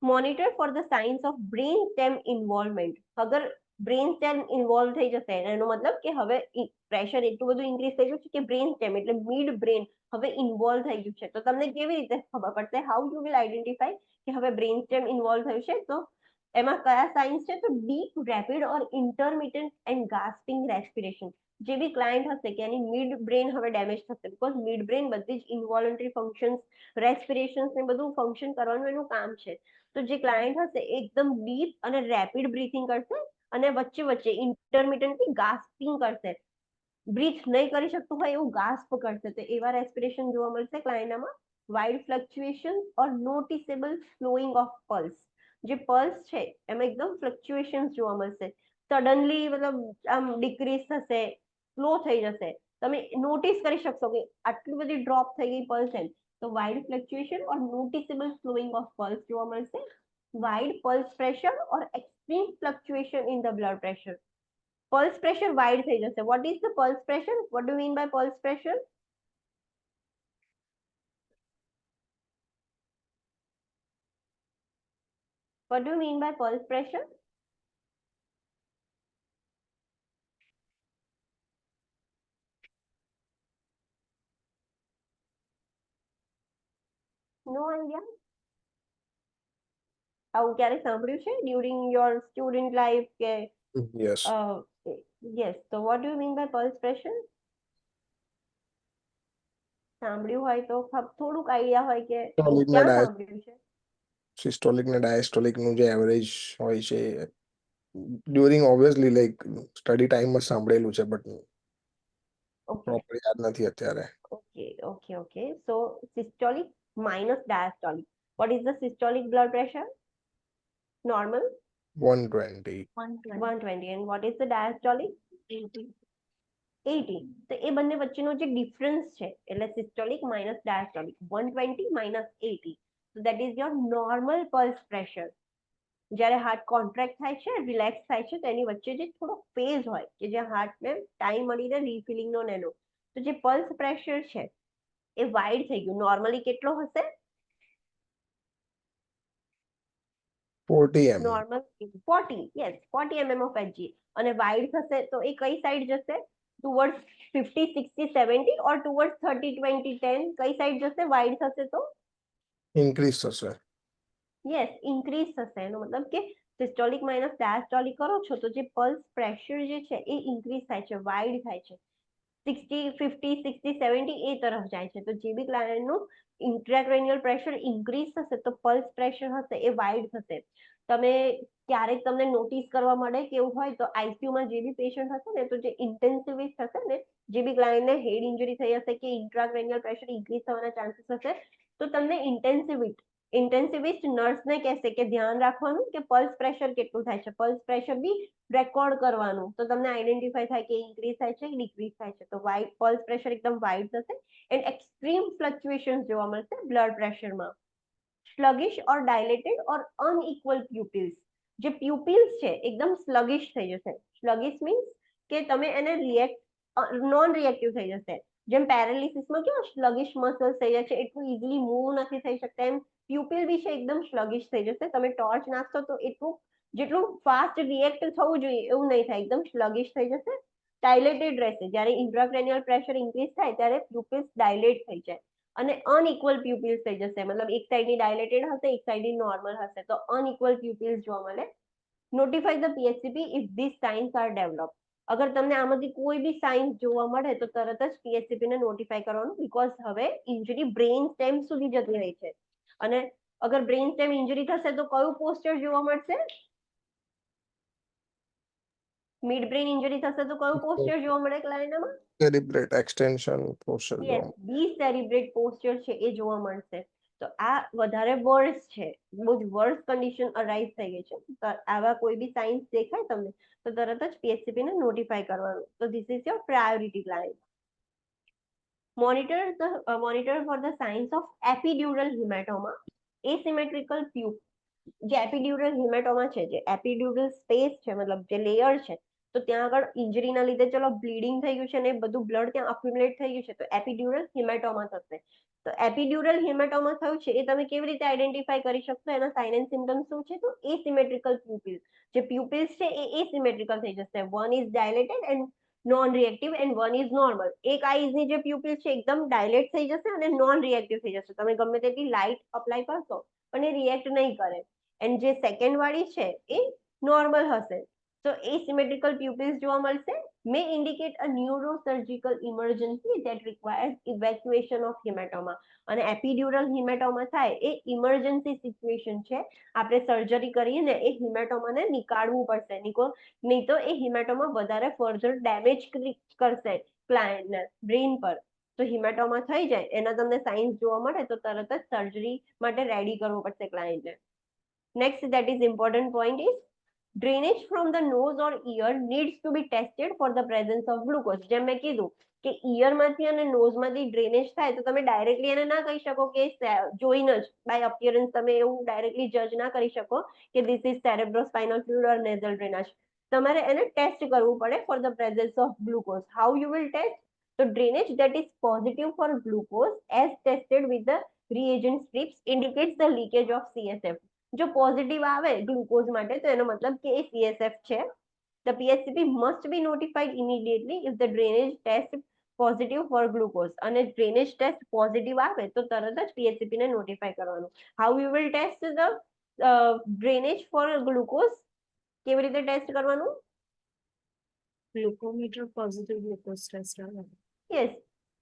Monitor for the signs of brain stem involvement. અગર બ્રેન સ્ટેમ ઇન્વોલ્વ થઈ જશે એનો મતલબ કે હવે પ્રેશર એટલું બધું ઇન્ક્રીઝ થઈ ગયું છે કે બ્રેન સ્ટેમ એટલે મિડ બ્રેન હવે ઇન્વોલ્વ થઈ ગયું છે, તો તમને કેવી રીતે ખબર પડશે, હાઉ યુ વિલ આઈડેન્ટિફાઈ કે હવે બ્રેન સ્ટેમ ઇન્વોલ્વ થયું છે, તો એમાં કયા સાઇન્સ છે, તો deep rapid or intermittent and gasping respiration. જે બી ક્લાયન્ટ હશે કે એની મિડ બ્રેન હવે ડેમેજ થશે, બીકોઝ મિડ બ્રેન બધી જ ઇન્વોલન્ટરી ફંક્શન્સ રેસ્પિરેશન્સ ને બધું ફંક્શન કરવાનું એનું કામ છે, તો જે ક્લાયન્ટ હશે એકદમ ડીપ અને રેપિડ બ્રીથિંગ કરશે અને વચ્ચે વચ્ચે ઇન્ટરમિટન્ટલી ગાસ્પિંગ કરશે, બ્રીથ નહીં કરી શકતું હોય એવું ગાસ્પ કરશે, તો એવા રેસ્પિરેશન જોવા મળશે ક્લાયન્ટમાં. Wide fluctuation or noticeable slowing of pulse. જે પલ્સ છે એમાં એકદમ ફ્લક્ચ્યુએશન જોવા મળશે, સડનલી મતલબ આમ ડિક્રીઝ થશે, સ્લો થઈ જશે, તમે નોટિસ કરી શકશો કે આટલી બધી ડ્રોપ થઈ ગઈ પલ્સ એમ, તો wide fluctuation or noticeable slowing of pulse જોવા મળશે. Wide pulse pressure or extreme fluctuation in the blood pressure. Pulse pressure wide થઈ જશે. What is the pulse pressure? What do mean by pulse pressure? What do you mean by pulse pressure? No idea. આવું ક્યારે સાંભળ્યું છે during your student life કે Yes. Yes, તો what do you mean by pulse pressure? સાંભળ્યું હોય તો થોડુંક આઈડિયા હોય કે Systolic ને ક્યાં સાંભળ્યું છે? સિસ્ટોલિક ને ડાયસ્ટોલિક નું જે એવરેજ હોય છે ડ્યુરિંગ ઓબ્વિયસલી લાઈક સ્ટડી ટાઈમમાં સાંભળેલું છે બટ ઓકે પ્રોપર યાદ નથી અત્યારે. Okay okay okay so systolic minus diastolic. What is the systolic blood pressure? Normal 120. 120, 120, and what is the diastolic? 80. 80. તો એ બંને વચ્ચેનો જે ડિફરન્સ છે એટલે systolic minus diastolic 120 minus 80, so that is your normal pulse pressure. જ્યારે heart contract થાય છે, relax થાય છે, તો એની વચ્ચે જે થોડો ફેઝ હોય કે જે હાર્ટને ટાઈમ મળીને રીફિલિંગનો ને એનો, તો જે પલ્સ પ્રેશર છે એ વાઇડ થઈ ગયું. નોર્મલી કેટલો હશે? 40 mm. Normal 40, yes 40 mm of Hg, અને વાઇડ થશે તો એ કઈ સાઈડ જશે? ટુવર્ડ્સ 50 60 70 ઓર ટુવર્ડ્સ 30 20 10? કઈ સાઈડ જશે વાઇડ થશે તો? ઇન્ક્રીઝ થશે. યસ, ઇન્ક્રીઝ થશે. એનો મતલબ કે સિસ્ટોલિક માઇનસ ડાયસ્ટોલિક કરો છો તો જે પલ્સ પ્રેશર જે છે એ ઇન્ક્રીઝ થાય છે, વાઇડ થાય છે, 60 50 60 70 એ તરફ જાય છે. તો જે બી ક્લાયન્ટનું ઇન્ટ્રાક્રેનિયલ પ્રેશર ઇન્ક્રીઝ થશે તો પલ્સ પ્રેશર હશે એ વાઇડ થશે. તમે ક્યારેક તમને નોટિસ કરવા મળે કે એવું હોય તો આઈસીયુમાં જે બી પેશન્ટ હશે ને, તો જે ઇન્ટેન્સિવિસ્ટ હશે ને, જે બી ક્લાયન્ટને હેડ ઇન્જરી થઈ હશે કે ઇન્ટ્રાક્રેનિયલ પ્રેશર ઇન્ક્રીઝ થવાના ચાન્સીસ હશે, તો તમને ઇન્ટેન્સિવિસ્ટ નર્સને કહેશે કે ધ્યાન રાખવાનું કે પલ્સ પ્રેશર કેટલું થાય છે, પલ્સ પ્રેશર બી રેકોર્ડ કરવાનું, તો તમને આઈડેન્ટિફાઈ થાય કે ઇન્ક્રીઝ થાય છે કે ડિક્રીઝ થાય છે. તો વાઇડ પલ્સ પ્રેશર એકદમ વાઇડ થશે એન્ડ એક્સ્ટ્રીમ ફ્લક્ચ્યુએશન જોવા મળશે બ્લડ પ્રેશરમાં. sluggish or dilated or unequal pupils. જે પ્યુપિલ્સ છે એકદમ સ્લગિશ થઈ જશે. સ્લગિશ મીન્સ કે તમે એને નોન રિએક્ટિવ થઈ જશે. જેમ પેરાલિસિસમાં કેવું સ્લગિશ મસલ્સ થઈ જાય છે, એટલું ઇઝીલી મૂવ નથી થઈ શકતા, એમ પ્યુપિલ બી છે એકદમ સ્લગિશ થઈ જશે. તમે ટોર્ચ નાખશો તો એટલું જેટલું ફાસ્ટ રિએક્ટ થવું જોઈએ એવું નહીં થાય, એકદમ સ્લગિશ થઈ જશે, ડાયલેટેડ રહેશે. જ્યારે ઇન્ટ્રાક્રેનિયલ પ્રેશર ઇન્ક્રીઝ થાય ત્યારે પ્યુપિલ્સ ડાયલેટ થઈ જાય અને અનઇક્વલ પ્યુપિલ્સ થઈ જશે. મતલબ એક સાઈડની ડાયલેટેડ હશે, એક સાઈડની નોર્મલ હશે, તો અનઇક્વલ પ્યુપિલ્સ જોવા મળે. Notify the PHCP if these signs are develop. અગર તમને આમાંથી કોઈ બી સાઇન્સ જોવા મળે તો તરત જ PHCP ને નોટિફાઈ કરવાનું, બીકોઝ હવે ઇન્જરી બ્રેઇન સ્ટેમ સુધી જતી રહી છે. અને અગર બ્રેઇન સ્ટેમ ઇન્જરી થશે તો કયું પોસ્ચર જોવા મળશે? મિડ બ્રેઇન ઇન્જરી થશે તો કયું પોસ્ચર જોવા મળે ક્લાયનામાં? સેરિબ્રેટ એક્સટેન્શન પોસ્ચર યસ, ડિસેરિબ્રેટ પોસ્ચર છે એ જોવા મળશે. તો આ વધારે વર્સ છે, બહુ જ વર્સ કન્ડિશન અરાઇઝ થઈ ગઈ છે. તો આવા કોઈ બી સાઇન્સ દેખાય તમને તો તરત જ PHCP ને નોટિફાઈ કરવાનું. તો this is your priority client. Monitor for the signs of epidural hematoma, asymmetrical tube. જે એપિડ્યુરલ હિમેટોમા છે, જે એપિડ્યુરલ સ્પેસ છે, મતલબ જે લેયર છે, તો ત્યાં આગળ ઇન્જરીના લીધે ચલો બ્લીડિંગ થઈ ગયું છે ને બધું બ્લડ ત્યાં અક્યુમ્યુલેટ થઈ ગયું છે, તો એપિડ્યુરલ હિમેટોમા થશે. તો એપિડ્યુરલ હિમેટોમા થયું છે એ તમે કેવી રીતે આઈડેન્ટિફાઈ કરી શકશો? એના સાઇન એન્ડ સિમ્પટમ્સ શું છે? તો એસિમેટ્રિકલ પ્યુપિલ્સ. જે પ્યુપિલ્સ છે એ એસિમેટ્રિકલ થઈ જશે. One is dilated and non reactive and one is normal. એક આઈઝની જે પ્યુપિલ છે એકદમ ડાયલેટ થઈ જશે અને નોન રિએક્ટિવ થઈ જશે. તમે ગમે તેટલી લાઇટ અપ્લાય કરશો પણ એ રિએક્ટ નહીં કરે. એન્ડ જે સેકન્ડ વાળી છે એ નોર્મલ હશે. તો એસિમેટ્રિકલ પ્યુપિલ્સ જોવા મળશે. may indicate a neurosurgical emergency that requires evacuation of hematoma. અને એપિડ્યુરલ હિમેટોમા થાય એ ઇમરજન્સી સિચ્યુએશન છે. આપણે સર્જરી કરીને એ હિમેટોમાને નીકાળવું પડશે, નહીં તો એ હિમેટોમા વધારે ફર્ધર ડેમેજ કરશે ક્લાયન્ટને બ્રેઇન પર. તો હિમેટોમા થઈ જાય એના તમને સાઇન્સ જોવા મળે તો તરત જ સર્જરી માટે રેડી કરવું પડશે ક્લાયન્ટને. Next, that is important point is drainage from the nose or ear needs to be tested for the presence of glucose. જેમ મેં કીધું કે ઇયરમાંથી અને નોઝમાંથી ડ્રેનેજ થાય તો તમે ડાયરેક્ટલી એને ના કહી શકો કે જોઈને જ બાય અપિયરન્સ તમે એવું ડાયરેક્ટલી જજ ના કરી શકો કે this is cerebrospinal fluid or nasal drainage. તમારે એને ટેસ્ટ કરવું પડે for the presence of glucose. How you will test? તો drainage that is positive for glucose as tested with the reagent strips indicates the leakage of CSF. જો positive આવે glucose માટે તો એનો મતલબ કે એ CSF છે. The PHCP must be notified immediately if the drainage test positive for glucose. અને drainage test positive આવે તો તરત જ PHCP ને નોટિફાઈ કરવાનું. How you will test the drainage for glucose? કેવી રીતે ટેસ્ટ કરવાનું? ગ્લુકોમીટર પોઝિટિવ ગ્લુકોઝ ટેસ્ટ આવે. Yes,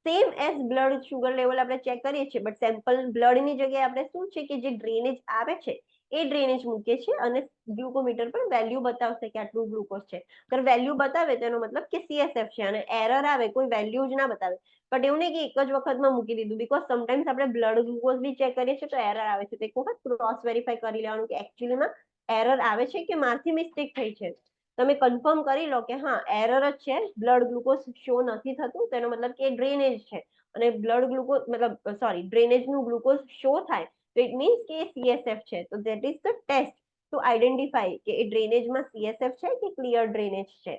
same as blood sugar level આપણે ચેક કરીએ છીએ, બટ સેમ્પલ બ્લડની જગ્યાએ આપણે શું છે કે જે ડ્રેનેજ આવે છે એ ડ્રેનેજ મૂકીએ છીએ અને ગ્લુકોમીટર પર વેલ્યુ બતાવશે કે આટલું ગ્લુકોઝ છે. અગર વેલ્યુ બતાવે તો એનો મતલબ કે CSF છે, અને એરર આવે કોઈ વેલ્યુ જ ના બતાવે બટ એવું નહીં કે એક જ વખતમાં મૂકી દીધું, બીકોઝ સમટાઈમ્સ આપણે બ્લડ ગ્લુકોઝ બી ચેક કરીએ છીએ તો એરર આવે છે. તો એક વખત ક્રોસ વેરીફાઈ કરી લેવાનું કે એકચ્યુઅલીમાં એરર આવે છે કે મારથી મિસ્ટેક થઈ છે. તમે કન્ફર્મ કરી લો કે હા એરર જ છે, બ્લડ ગ્લુકોઝ શો નથી થતું, તેનો મતલબ કે ડ્રેનેજ છે. અને બ્લડ ગ્લુકોઝ મતલબ સોરી ડ્રેનેજનું ગ્લુકોઝ શો થાય તો ઇટ મીન્સ કે CSF છે. તો that is the test to identify કે એ ડ્રેનેજમાં CSF છે કે ક્લિયર ડ્રેનેજ છે.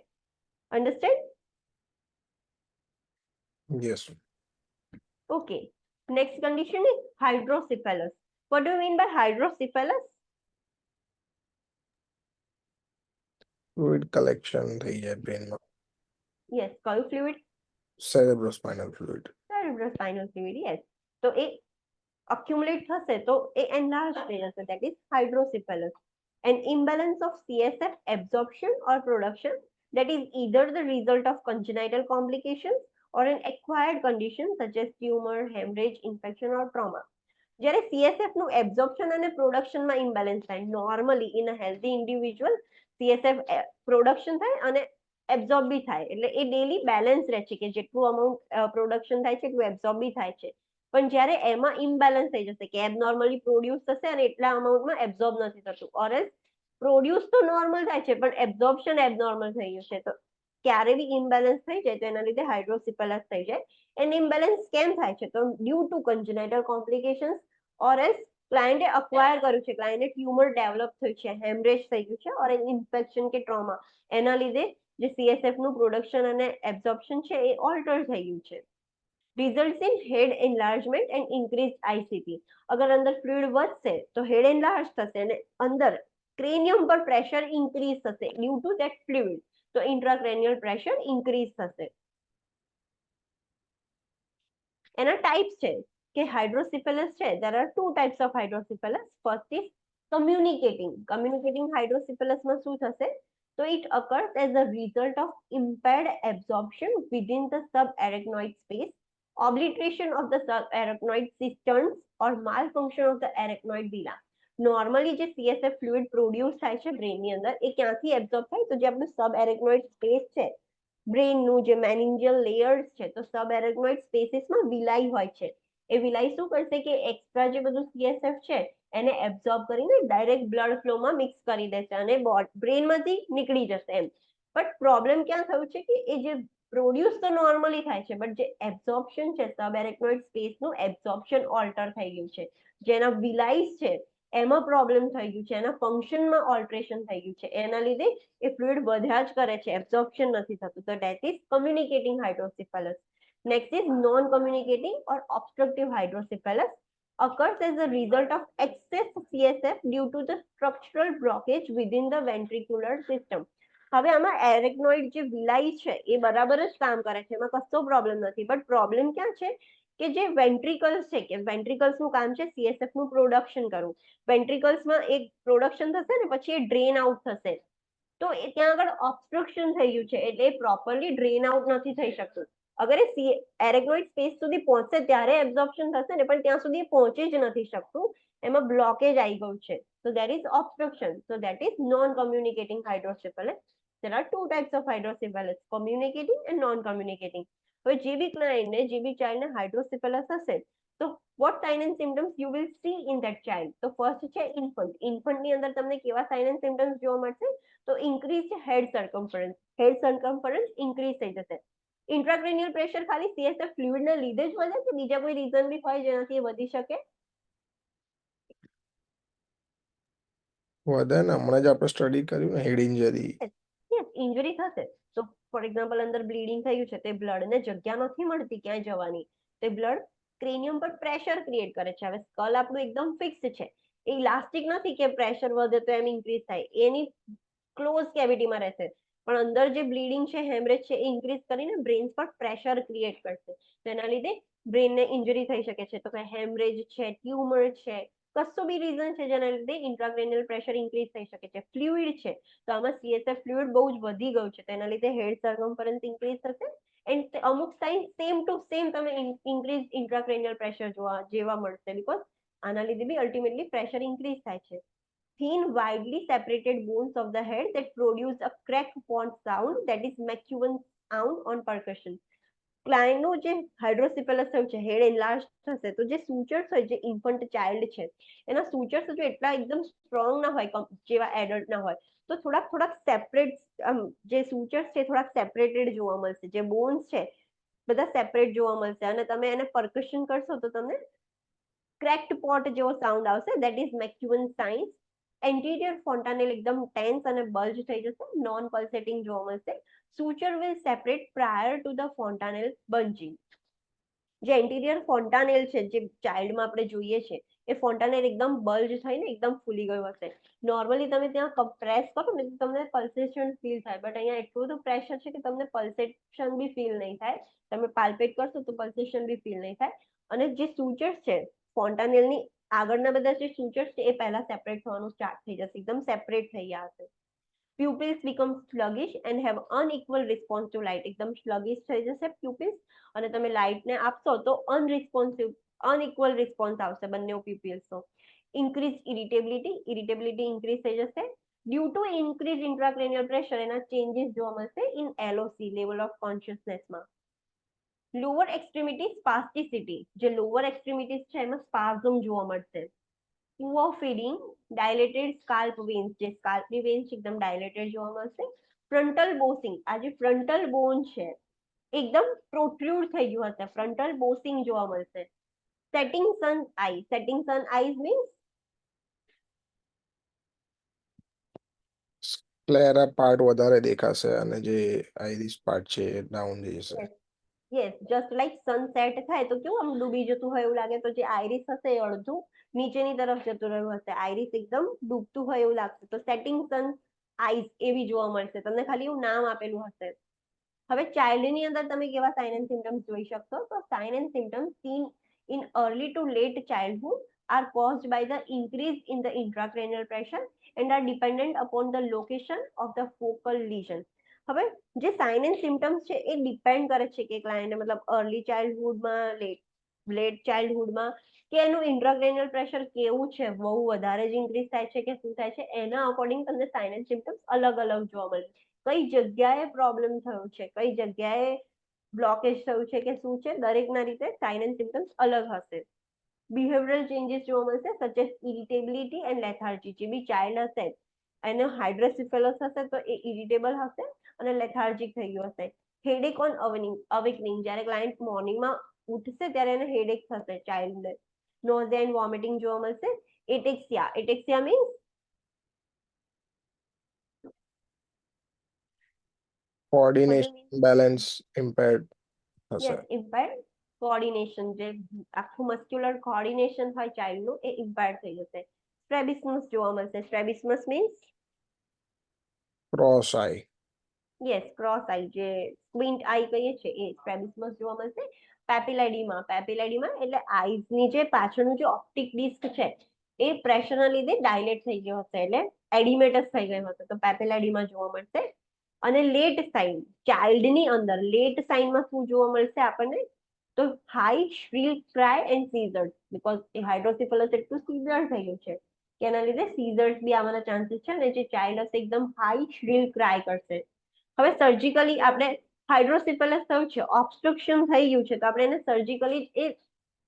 Understand? Yes. Okay. Next condition is hydrocephalus. What do you mean by hydrocephalus? Fluid collection થઈ જાય બ્રેનમાં. Yes, કયું fluid? Cerebrospinal fluid. Cerebrospinal fluid, yes. તો એ accumulate થશે તો એ enlarge થઈ જશે, that is hydrocephalus. An imbalance of CSF absorption or production that is either the result of congenital complications or an acquired condition such as tumor, hemorrhage, infection or trauma. જ્યારે CSF નું absorption અને પ્રોડક્શનમાં imbalance થાય, normally in a healthy individual CSF production થાય અને absorb બી થાય, એટલે એ daily balance રહે છે કે જેટલું અમાઉન્ટ પ્રોડક્શન થાય છે એટલું એબ્ઝોર્બ બી થાય છે. પણ જ્યારે એમાં ઇમ્બેલેન્સ થઈ જશે કે એબનોર્મલી પ્રોડ્યુસ થશે અને એટલા અમાઉન્ટમાં એબ્ઝોર્બ નથી થતું, ઓર એલ્સ પ્રોડ્યુસ તો નોર્મલ થાય છે પણ એબ્ઝોર્પ્શન એબનોર્મલ થઈ ગયું છે, તો ક્યારે બી ઇમ્બેલેન્સ થઈ જાય તો એના લીધે હાઇડ્રોસિફેલસ થઈ જાય. એન્ડ ઇમ્બેલેન્સ કેમ થાય છે? તો due to congenital complications or else ક્લાયન્ટે અક્વાયર કર્યું છે, ક્લાયન્ટે ટ્યુમર ડેવલપ થયું છે, હેમરેજ થઈ ગયું છે, ઓર ઇન્ફેક્શન કે ટ્રોમા, એના લીધે જે CSF નું પ્રોડક્શન અને એબ્ઝોર્પ્શન છે એ ઓલ્ટર થઈ ગયું છે. Result in head enlargement and increase ICP. અગર અંદર ફ્લુઇડ વધશે તો હેડ એન્લાર્જ થશે અને અંદર ક્રેનિયમ પર પ્રેશર ઇન્ક્રીઝ થશે ડ્યુ ટુ ધેટ ફ્લુઇડ, તો ઇન્ટ્રાક્રેનિયલ પ્રેશર ઇન્ક્રીઝ થશે. એના ટાઈપ્સ છે કે હાઇડ્રોસિફેલસ છે, there are two types of hydrocephalus. First is communicating hydrocephalus માં શું થશે, તો it occurs as a result of impaired absorption within the subarachnoid space, obliteration of the subarachnoid cisterns or malfunction of the arachnoid villi. Normally જે CSF fluid produce થાય છે બ્રેનની અંદર, એ ક્યાંથી absorb થાય, તો જે આપણું સબએરેક્નોઇડ સ્પેસ છે બ્રેનનું, જે મેનિન્જિયલ લેયર્સ છે, તો સબએરેક્નોઇડ સ્પેસીસમાં વિલાઈ હોય છે. એ વિલાઈ શું કરશે કે એક્સ્ટ્રા જે બધું CSF છે એને એબ્ઝોર્બ કરીને ડાયરેક્ટ બ્લડ ફ્લોમાં મિક્સ કરી દેશે અને બ્રેનમાંથી નીકળી જશે એમ. બટ પ્રોબ્લેમ ક્યાં થયું છે કે એ જે પ્રોડ્યુસ તો નોર્મલી થાય છે, બટ જે એબ્ઝોર્પ્શન છે સબએરેક્નોઇડ સ્પેસનું એબ્ઝોર્પ્શન ઓલ્ટર થઈ ગયું છે, જેના વિલાઈસ છે એમાં પ્રોબ્લેમ થઈ ગયું છે, એના ફંક્શનમાં ઓલ્ટરેશન થઈ ગયું છે, એના લીધે એ ફ્લુઇડ વધ્યા જ કરે છે, એબ્ઝોર્પ્શન નથી થતું. તો that is communicating hydrocephalus. Next is non-communicating or obstructive hydrocephalus, occurs as a result of excess CSF due to the structural blockage within the ventricular system. હવે આમાં એરેક્નોઇડ જે વિલાઈ છે એ બરાબર જ કામ કરે છે, એમાં કશો પ્રોબ્લેમ નથી, બટ પ્રોબ્લેમ ક્યાં છે કે જે વેન્ટ્રિકલ્સ છે, કે વેન્ટ્રિકલ્સનું કામ છે CSF નું પ્રોડક્શન કરવું. વેન્ટ્રિકલ્સમાં એક પ્રોડક્શન થશે ને પછી એ ડ્રેન આઉટ થશે, તો એ ત્યાં આગળ ઓબ્સ્ટ્રક્શન થઈ ગયું છે, એટલે પ્રોપરલી ડ્રેન આઉટ નથી થઈ શકતું. અગર એ એરેક્નોઇડ સ્પેસ સુધી પહોંચશે ત્યારે એબ્ઝોર્પ્શન થશે ને, પણ ત્યાં સુધી પહોંચી જ નથી શકતું, એમાં બ્લોકેજ આવી ગયું છે, so there is obstruction, so that is non-communicating hydrocephalus. There are two types of hydrocephalus, communicating and non-communicating. હવે જે બી ક્લાયન્ટને, જે બી ચાઇલ્ડને હાઇડ્રોસિફેલસ હશે, તો what sign and symptoms you will see in that child? તો ફર્સ્ટ છે ઇન્ફન્ટની અંદર તમને કેવા સાઇન એન્ડ સિમ્ટમ્સ જોવા મળશે, તો ઇન્ક્રીઝ છે હેડ સર્કમ્ફરન્સ ઇન્ક્રીઝ થઈ જશે. ઇન્ટ્રાક્રેનિયલ પ્રેશર ખાલી CSF ફ્લુઇડને લીધે જ વધે કે બીજા કોઈ રીઝન બી હોય જેનાથી એ વધી શકે? વધે ને, હમણાં જ આપણે સ્ટડી કર્યું ને હેડ ઇન્જરી. યસ, ઇન્જરી થશે તો ફોર એક્ઝામ્પલ અંદર બ્લીડિંગ થયું છે, તે બ્લડને જગ્યા નથી મળતી ક્યાંય જવાની, તે બ્લડ ક્રેનિયમ પર પ્રેશર ક્રિએટ કરે છે. હવે સ્કલ આપણું એકદમ ફિક્સ છે, એ ઇલાસ્ટિક નથી કે પ્રેશર વધે તો એમ ઇન્ક્રીઝ થાય, એની ક્લોઝ કેવિટીમાં રહેશે, પણ અંદર જે બ્લીડિંગ છે, હેમરેજ છે, એ ઇન્ક્રીઝ કરીને બ્રેન પર પ્રેશર ક્રિએટ કરશે, તેના લીધે બ્રેનને ઇન્જરી થઈ શકે છે. તો કે હેમરેજ છે, ટ્યુમર છે, કશું બી રીઝન છે જેના લીધે ઇન્ટ્રાક્રેનિયલ પ્રેશર ઇન્ક્રીઝ થઈ શકે છે. ફ્લુઇડ છે, તો આમાં CSF ફ્લુઇડ બહુ જ વધી ગયું છે, તેના લીધે હેડ સર્કમ્ફરન્સ ઇન્ક્રીઝ થશે. એન્ડ અમુક સાઇન સેમ ટુ સેમ તમે ઇન્ક્રીઝ ઇન્ટ્રાક્રેનિયલ પ્રેશર જેવા મળશે, બીકોઝ આના લીધે બી અલ્ટિમેટલી પ્રેશર ઇન્ક્રીઝ થાય છે. Thin, widely separated bones of the head that produce a crack point sound, that is McEwen sound on percussion. ક્લાયન્ટનું જે હાઇડ્રોસિફેલસ થયું છે, હેડ એનલાર્જ થશે, તો જે સૂચર્સ હોય, જે ઇન્ફન્ટ ચાઇલ્ડ છે એના સૂચર્સ જો એટલા એકદમ સ્ટ્રોંગ ના હોય જેવા એડલ્ટ ના હોય, તો થોડાક સેપરેટ, જે સૂચર્સ છે થોડાક સેપરેટેડ જોવા મળશે, જે બોન્સ છે બધા સેપરેટ જોવા મળશે, અને તમે એને પરકશન કરશો તો તમને ક્રેક્ડ પોટ જેવો સાઉન્ડ આવશે, દેટ ઇઝ મેક્યુઅન સાઇન્સ. એન્ટિરિયર ફોન્ટાનેલ એકદમ ટેન્સ અને બલ્જ થઈ જશે, નોન પલ્સેટિંગ જોવા મળશે. Suture will separate prior to the fontanel bunching. જે એન્ટિરિયર ફોન્ટાનેલ છે, જે ચાઇલ્ડમાં આપણે જોઈએ છે, એ ફોન્ટાનેલ એકદમ બલ્જ થઈને એકદમ ફૂલી ગયું હશે. નોર્મલી તમે ત્યાં પ્રેસ કરો ને તો તમને પલ્સેશન ફીલ થાય, બટ અહીંયા એટલું બધું પ્રેશર છે કે તમને પલ્સેશન બી ફીલ નહીં થાય, તમે પાલ્પેટ કરશો તો પલ્સેશન બી ફીલ નહીં થાય. અને જે સૂચર્સ છે ફોન્ટાનેલની આગળના બધા જે સૂચર્સ છે એ પહેલા સેપરેટ થવાનું સ્ટાર્ટ થઈ જશે, એકદમ સેપરેટ થઈ ગયા હશે. Pupils become sluggish and have unequal response to light. એકદમ sluggish થઈ જશે pupils, અને તમે લાઇટને આપશો તો unequal response આવશે બંને pupils નો. Increase irritability increase થઈ જશે. Due to increase intracranial pressure, એના changes જોવા મળશે in LOC, level of consciousness માં. લોઅર એક્સ્ટ્રીમિટી સ્પાસ્ટિસિટી, જે લોઅર એક્સ્ટ્રીમિટીઝ છે એમાં સ્પાઝમ જોવા મળશે. પુઅર ફીડિંગ, ડાયલેટેડ સ્કાલ્પ વેન્સ, જે સ્કાલ્પની વેન્સ એકદમ ડાયલેટેડ જોવા મળશે. ફ્રન્ટલ બોસિંગ, આ જે ફ્રન્ટલ બોન છે એકદમ પ્રોટ્રુડ થઈ ગયું હશે, ફ્રન્ટલ બોસિંગ જોવા મળશે. સેટિંગ સન આઈઝ મીન્સ ક્લેરા પાર્ટ વધારે દેખાશે અને જે આઈરિસ પાર્ટ છે એ ડાઉન જશે. Yes yes just like sunset થાય તો કેવું આમ ડૂબી જતું હોય એવું લાગે, તો જે આઈરિસ હશે એ અડધું નીચેની તરફ જતું રહ્યું હશે, આઈરિસ એકદમ ડૂબતું હોય એવું લાગશે. તો સેટિંગ સન આઈસ એવી જોવા મળશે તમને, ખાલી એવું નામ આપેલું હશે. હવે ચાઇલ્ડની અંદર તમે કેવા સાઇન એન્ડ સિમ્ટમ્સ જોઈ શકશો? તો sign and symptoms seen in early to late childhood are caused by the increase in the intracranial pressure and are dependent upon the location of the focal lesion. હવે જે sign and symptoms છે એ depend કરે છે કે client મતલબ early ચાઇલ્ડહુડમાં, late ચાઇલ્ડહુડમાં, કે એનું intracranial pressure કેવું છે, બહુ વધારે જ ઇન્ક્રીઝ થાય છે કે શું થાય છે, એના અકોર્ડિંગ તમને સાઇન એન્ડ સિમ્ટમ્સ અલગ અલગ જોવા મળે. કઈ જગ્યાએ પ્રોબ્લેમ થયો છે, કઈ જગ્યાએ બ્લોકેજ થયું છે કે શું છે, દરેકના રીતે સાઇન એન્ડ સિમ્ટમ્સ અલગ હશે. બિહેવિયરલ ચેન્જીસ જોવા મળશે સચ એઝ ઇરિટેબિલિટી એન્ડ લેથાર્જી. જે બી ચાઇલ્ડ હશે એને હાઇડ્રોસિફેલસ હશે તો એ ઇરિટેબલ હશે અને લેથાર્જિક થઈ ગયું હશે. હેડેક ઓન અવેકનિંગ, જ્યારે ક્લાયન્ટ મોર્નિંગમાં ઉઠશે ત્યારે એને હેડેક થશે ચાઇલ્ડને. નોઝિયા એન્ડ વોમિટિંગ જોવા મળશે. એટેક્સિયા, એટેક્સિયા મીન્સ કોઓર્ડિનેશન બેલેન્સ ઇમ્પેર્ડ થશે. યસ ઇમ્પેર્ડ કોઓર્ડિનેશન, જે આખું મસ્ક્યુલર કોઓર્ડિનેશન હોય ચાઇલ્ડનું એ ઇમ્પેર્ડ થઈ જશે. સ્ટ્રેબિસ્મસ જોવા મળશે. સ્ટ્રેબિસ્મસ મીન્સ ક્રોસ આઈ. યસ ક્રોસ આઈ, જે સ્ક્વિન્ટ આઈ કહીએ છીએ એ સ્ટ્રેબિસ્મસ જોવા મળશે. પેપિલેડીમાં, પેપિલેડીમાં એટલે આઈઝની જે પાછળનું જે ઓપ્ટિક ડિસ્ક છે એ પ્રેશરના લીધે ડાયલેટ થઈ ગયો હશે, એટલે એડિમેટસ થઈ ગયો હશે, તો પેપિલેડીમાં જોવા મળશે. અને લેટ સાઇન, ચાઇલ્ડની અંદર લેટ સાઇનમાં શું જોવા મળશે આપણને? તો high shrill cry and seizures, because એ હાઇડ્રોસિફેલસ એટલું સીઝર થઈ ગયું છે કે એના લીધે સીઝર્સ બી આવવાના ચાન્સીસ છે, અને જે ચાઇલ્ડ હશે એકદમ હાઈ શ્રીલ ક્રાય કરશે. હવે સર્જિકલી આપણે હાઇડ્રોસિફેલસ થયું છે, ઓબ્સ્ટ્રક્શન થઈ ગયું છે, તો આપણે એને સર્જિકલી એ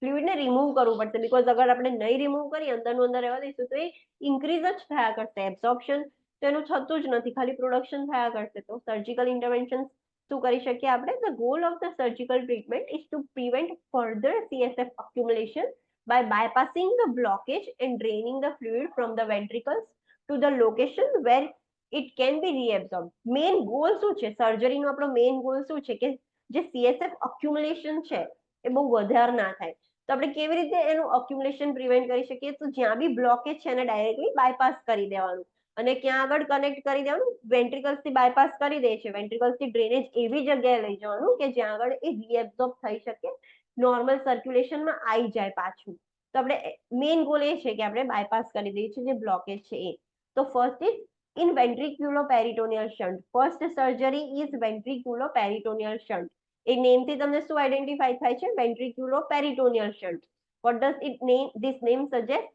ફ્લુઇડને રિમૂવ કરવું પડશે, બીકોઝ અગર આપણે નહીં રિમૂવ કરી અંદરનું અંદર રહેવા દઈશું તો એ ઇન્ક્રીઝ જ થયા કરશે. એબ્ઝોર્પ્શન તો એનું થતું જ નથી, ખાલી પ્રોડક્શન થયા કરશે. તો સર્જિકલ ઇન્ટરવેન્શન શું કરી શકીએ આપણે? The goal of the surgical treatment is two prevent further CSF accumulation by bypassing the blockage and draining the fluid from the ventricles to the location where it can be reabsorbed. Main goal શું છે સર્જરીનો? આપણો main goal શું છે કે જે CSF accumulation છે એ બહુ વધારે ના થાય. તો આપણે કેવી રીતે એનું અક્યુમ્યુલેશન પ્રિવેન્ટ કરી શકીએ? તો જ્યાં બી બ્લોકેજ છે એને ડાયરેક્ટલી બાયપાસ કરી દેવાનું, અને ક્યાં આગળ કનેક્ટ કરી દેવાનું? વેન્ટ્રિકલ્સ થી બાયપાસ કરી દે છે. વેન્ટ્રિકલ્સ થી ડ્રેનેજ એવી જગ્યાએ લઈ જવાનું કે જ્યાં આગળ એ રીએબ્સોર્બ થઈ શકે, નોર્મલ સર્ક્યુલેશનમાં આવી જાય પાછું. તો આપણે મેઇન ગોલ એ છે કે આપણે બાયપાસ કરી દઈએ છીએ જે બ્લોકેજ છે એ. તો first is in ventriculoperitoneal shunt. First surgery is ventriculoperitoneal shunt. A name થી તમને શું આઈડેન્ટિફાઈ થાય છે? Ventriculoperitoneal shunt. What does it name? This name suggest?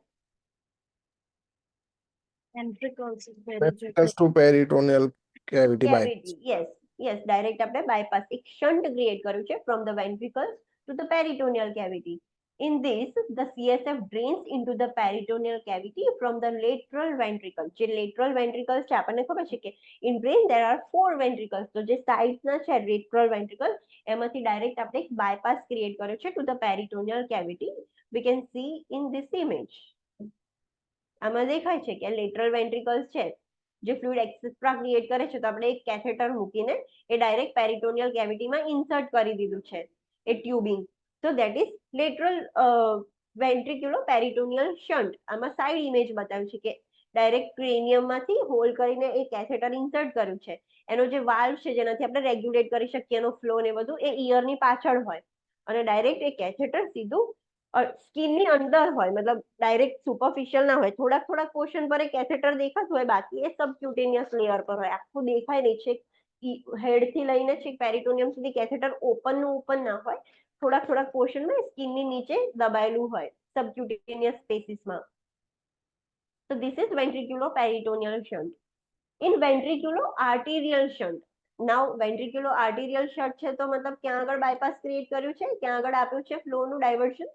Ventricles is very Ventricles to peritoneal cavity bypass. Cavity. Yes, yes. Direct આપણે bypass એક shunt create કર્યું છે from the ventricles to the peritoneal cavity. In this, the CSF drains into the peritoneal cavity from the lateral ventricle. જે lateral ventricles છે આપણને ખબર છે કે in brain there are 4 ventricles. તો જે sides ના છે lateral ventricle એમાંથી ડાયરેક્ટ આપણે એક bypass create કર્યો છે to the peritoneal cavity. We can see in this image. આમાં દેખાય છે કે lateral ventricles છે જે ફ્લુઇડ એક્સેસ્ટ્રા ક્રિએટ કરે છે, તો આપણે એક કેથેટર મૂકીને એ ડાયરેક્ટ પેરિટોનિયલ કેવિટીમાં ઇન્સર્ટ કરી દીધું છે એ ટ્યુબિંગ. તો દેટ ઇઝ લેટરલ વેન્ટ્રિક્યુલો પેરિટોનિયલ શન્ટ. આમાં સાઈડ ઇમેજ બતાવ્યું છે કે ડાયરેક્ટ ક્રેનિયમમાંથી હોલ કરીને એ કેથેટર ઇન્સર્ટ કર્યું છે. એનો જે વાલ્વ છે જેનાથી આપણે રેગ્યુલેટ કરી શકીએ એનો ફ્લો ને બધું એ ઇયરની પાછળ હોય, અને ડાયરેક્ટ એ કેથેટર સીધું સ્કિનની અંદર હોય, મતલબ ડાયરેક્ટ સુપરફિશિયલ ના હોય. થોડાક પોર્શન પર એ કેથેટર દેખાતું હોય, બાકી એ સબક્યુટેનિયસ લેયર પર હોય, આખું દેખાય નહીં. છે હેડ થી લઈને છે પેરિટોનિયમ સુધી કેથેટર ઓપન ના હોય, થોડાક પોર્શનમાં સ્કિનની નીચે દબાયેલું હોય સબક્યુટેનિયસ સ્પેસીસમાં. So this is ventriculoperitoneal shunt. In ventriculoarterial shunt, now ventriculoarterial shunt છે તો મતલબ ક્યાં આગળ બાયપાસ ક્રિએટ કર્યું છે? ક્યાં આગળ આપ્યું છે ફ્લોનું ડાયવર્શન?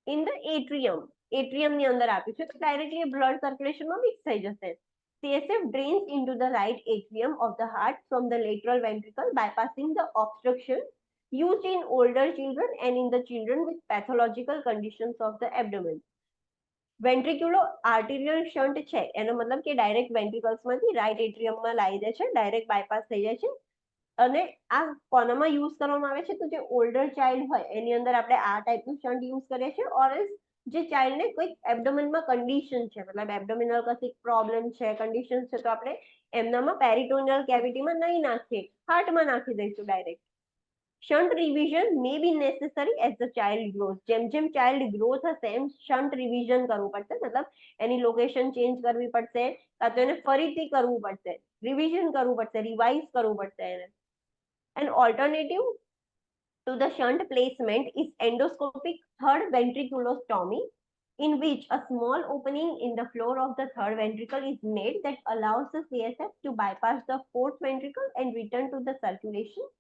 In the atrium. એટ્રિયમની અંદર આપ્યું છે, તો ડાયરેક્ટલી બ્લડ સર્ક્યુલેશનમાં મિક્સ થઈ જશે. CSF drains into the right atrium of the heart from the lateral ventricle, bypassing the obstruction used in older children and in the children with pathological conditions of the abdomen. Ventriculo arterial shunt છે એનો મતલબ કે direct વેન્ટ્રિકલ્સમાંથી right એટ્રિયમમાં લાવી દે છે, direct bypass થઈ જાય છે. અને આ કોનામાં યુઝ કરવામાં આવે છે તો જે ઓલ્ડર ચાઇલ્ડ હોય એની અંદર આપણે આ ટાઈપનું શન્ટ યુઝ કરીએ છીએ. ઓર જે ચાઇલ્ડને કોઈક એબડોમેનમાં કન્ડિશન છે, મતલબ એબડોમિનલ કશી પ્રોબ્લેમ છે, કન્ડિશન છે, તો આપણે એમનામાં પેરિટોનિયલ કેવિટીમાં નહીં નાખીએ, હાર્ટમાં નાખી દઈશું direct. Shunt revision may be necessary as the child grows. જેમ જેમ ચાઇલ્ડ ગ્રો થશે એમ શન્ટ રિવિઝન કરવું પડશે, મતલબ એની લોકેશન ચેન્જ કરવી પડશે, કાં તો એને ફરીથી કરવું પડશે, રિવિઝન કરવું પડશે, રિવાઇઝ કરવું પડશે એને. An alternative to the shunt placement is endoscopic third ventriculostomy, in which a small opening in the floor of the third ventricle is made that allows the CSF to bypass the fourth ventricle and return to the circulation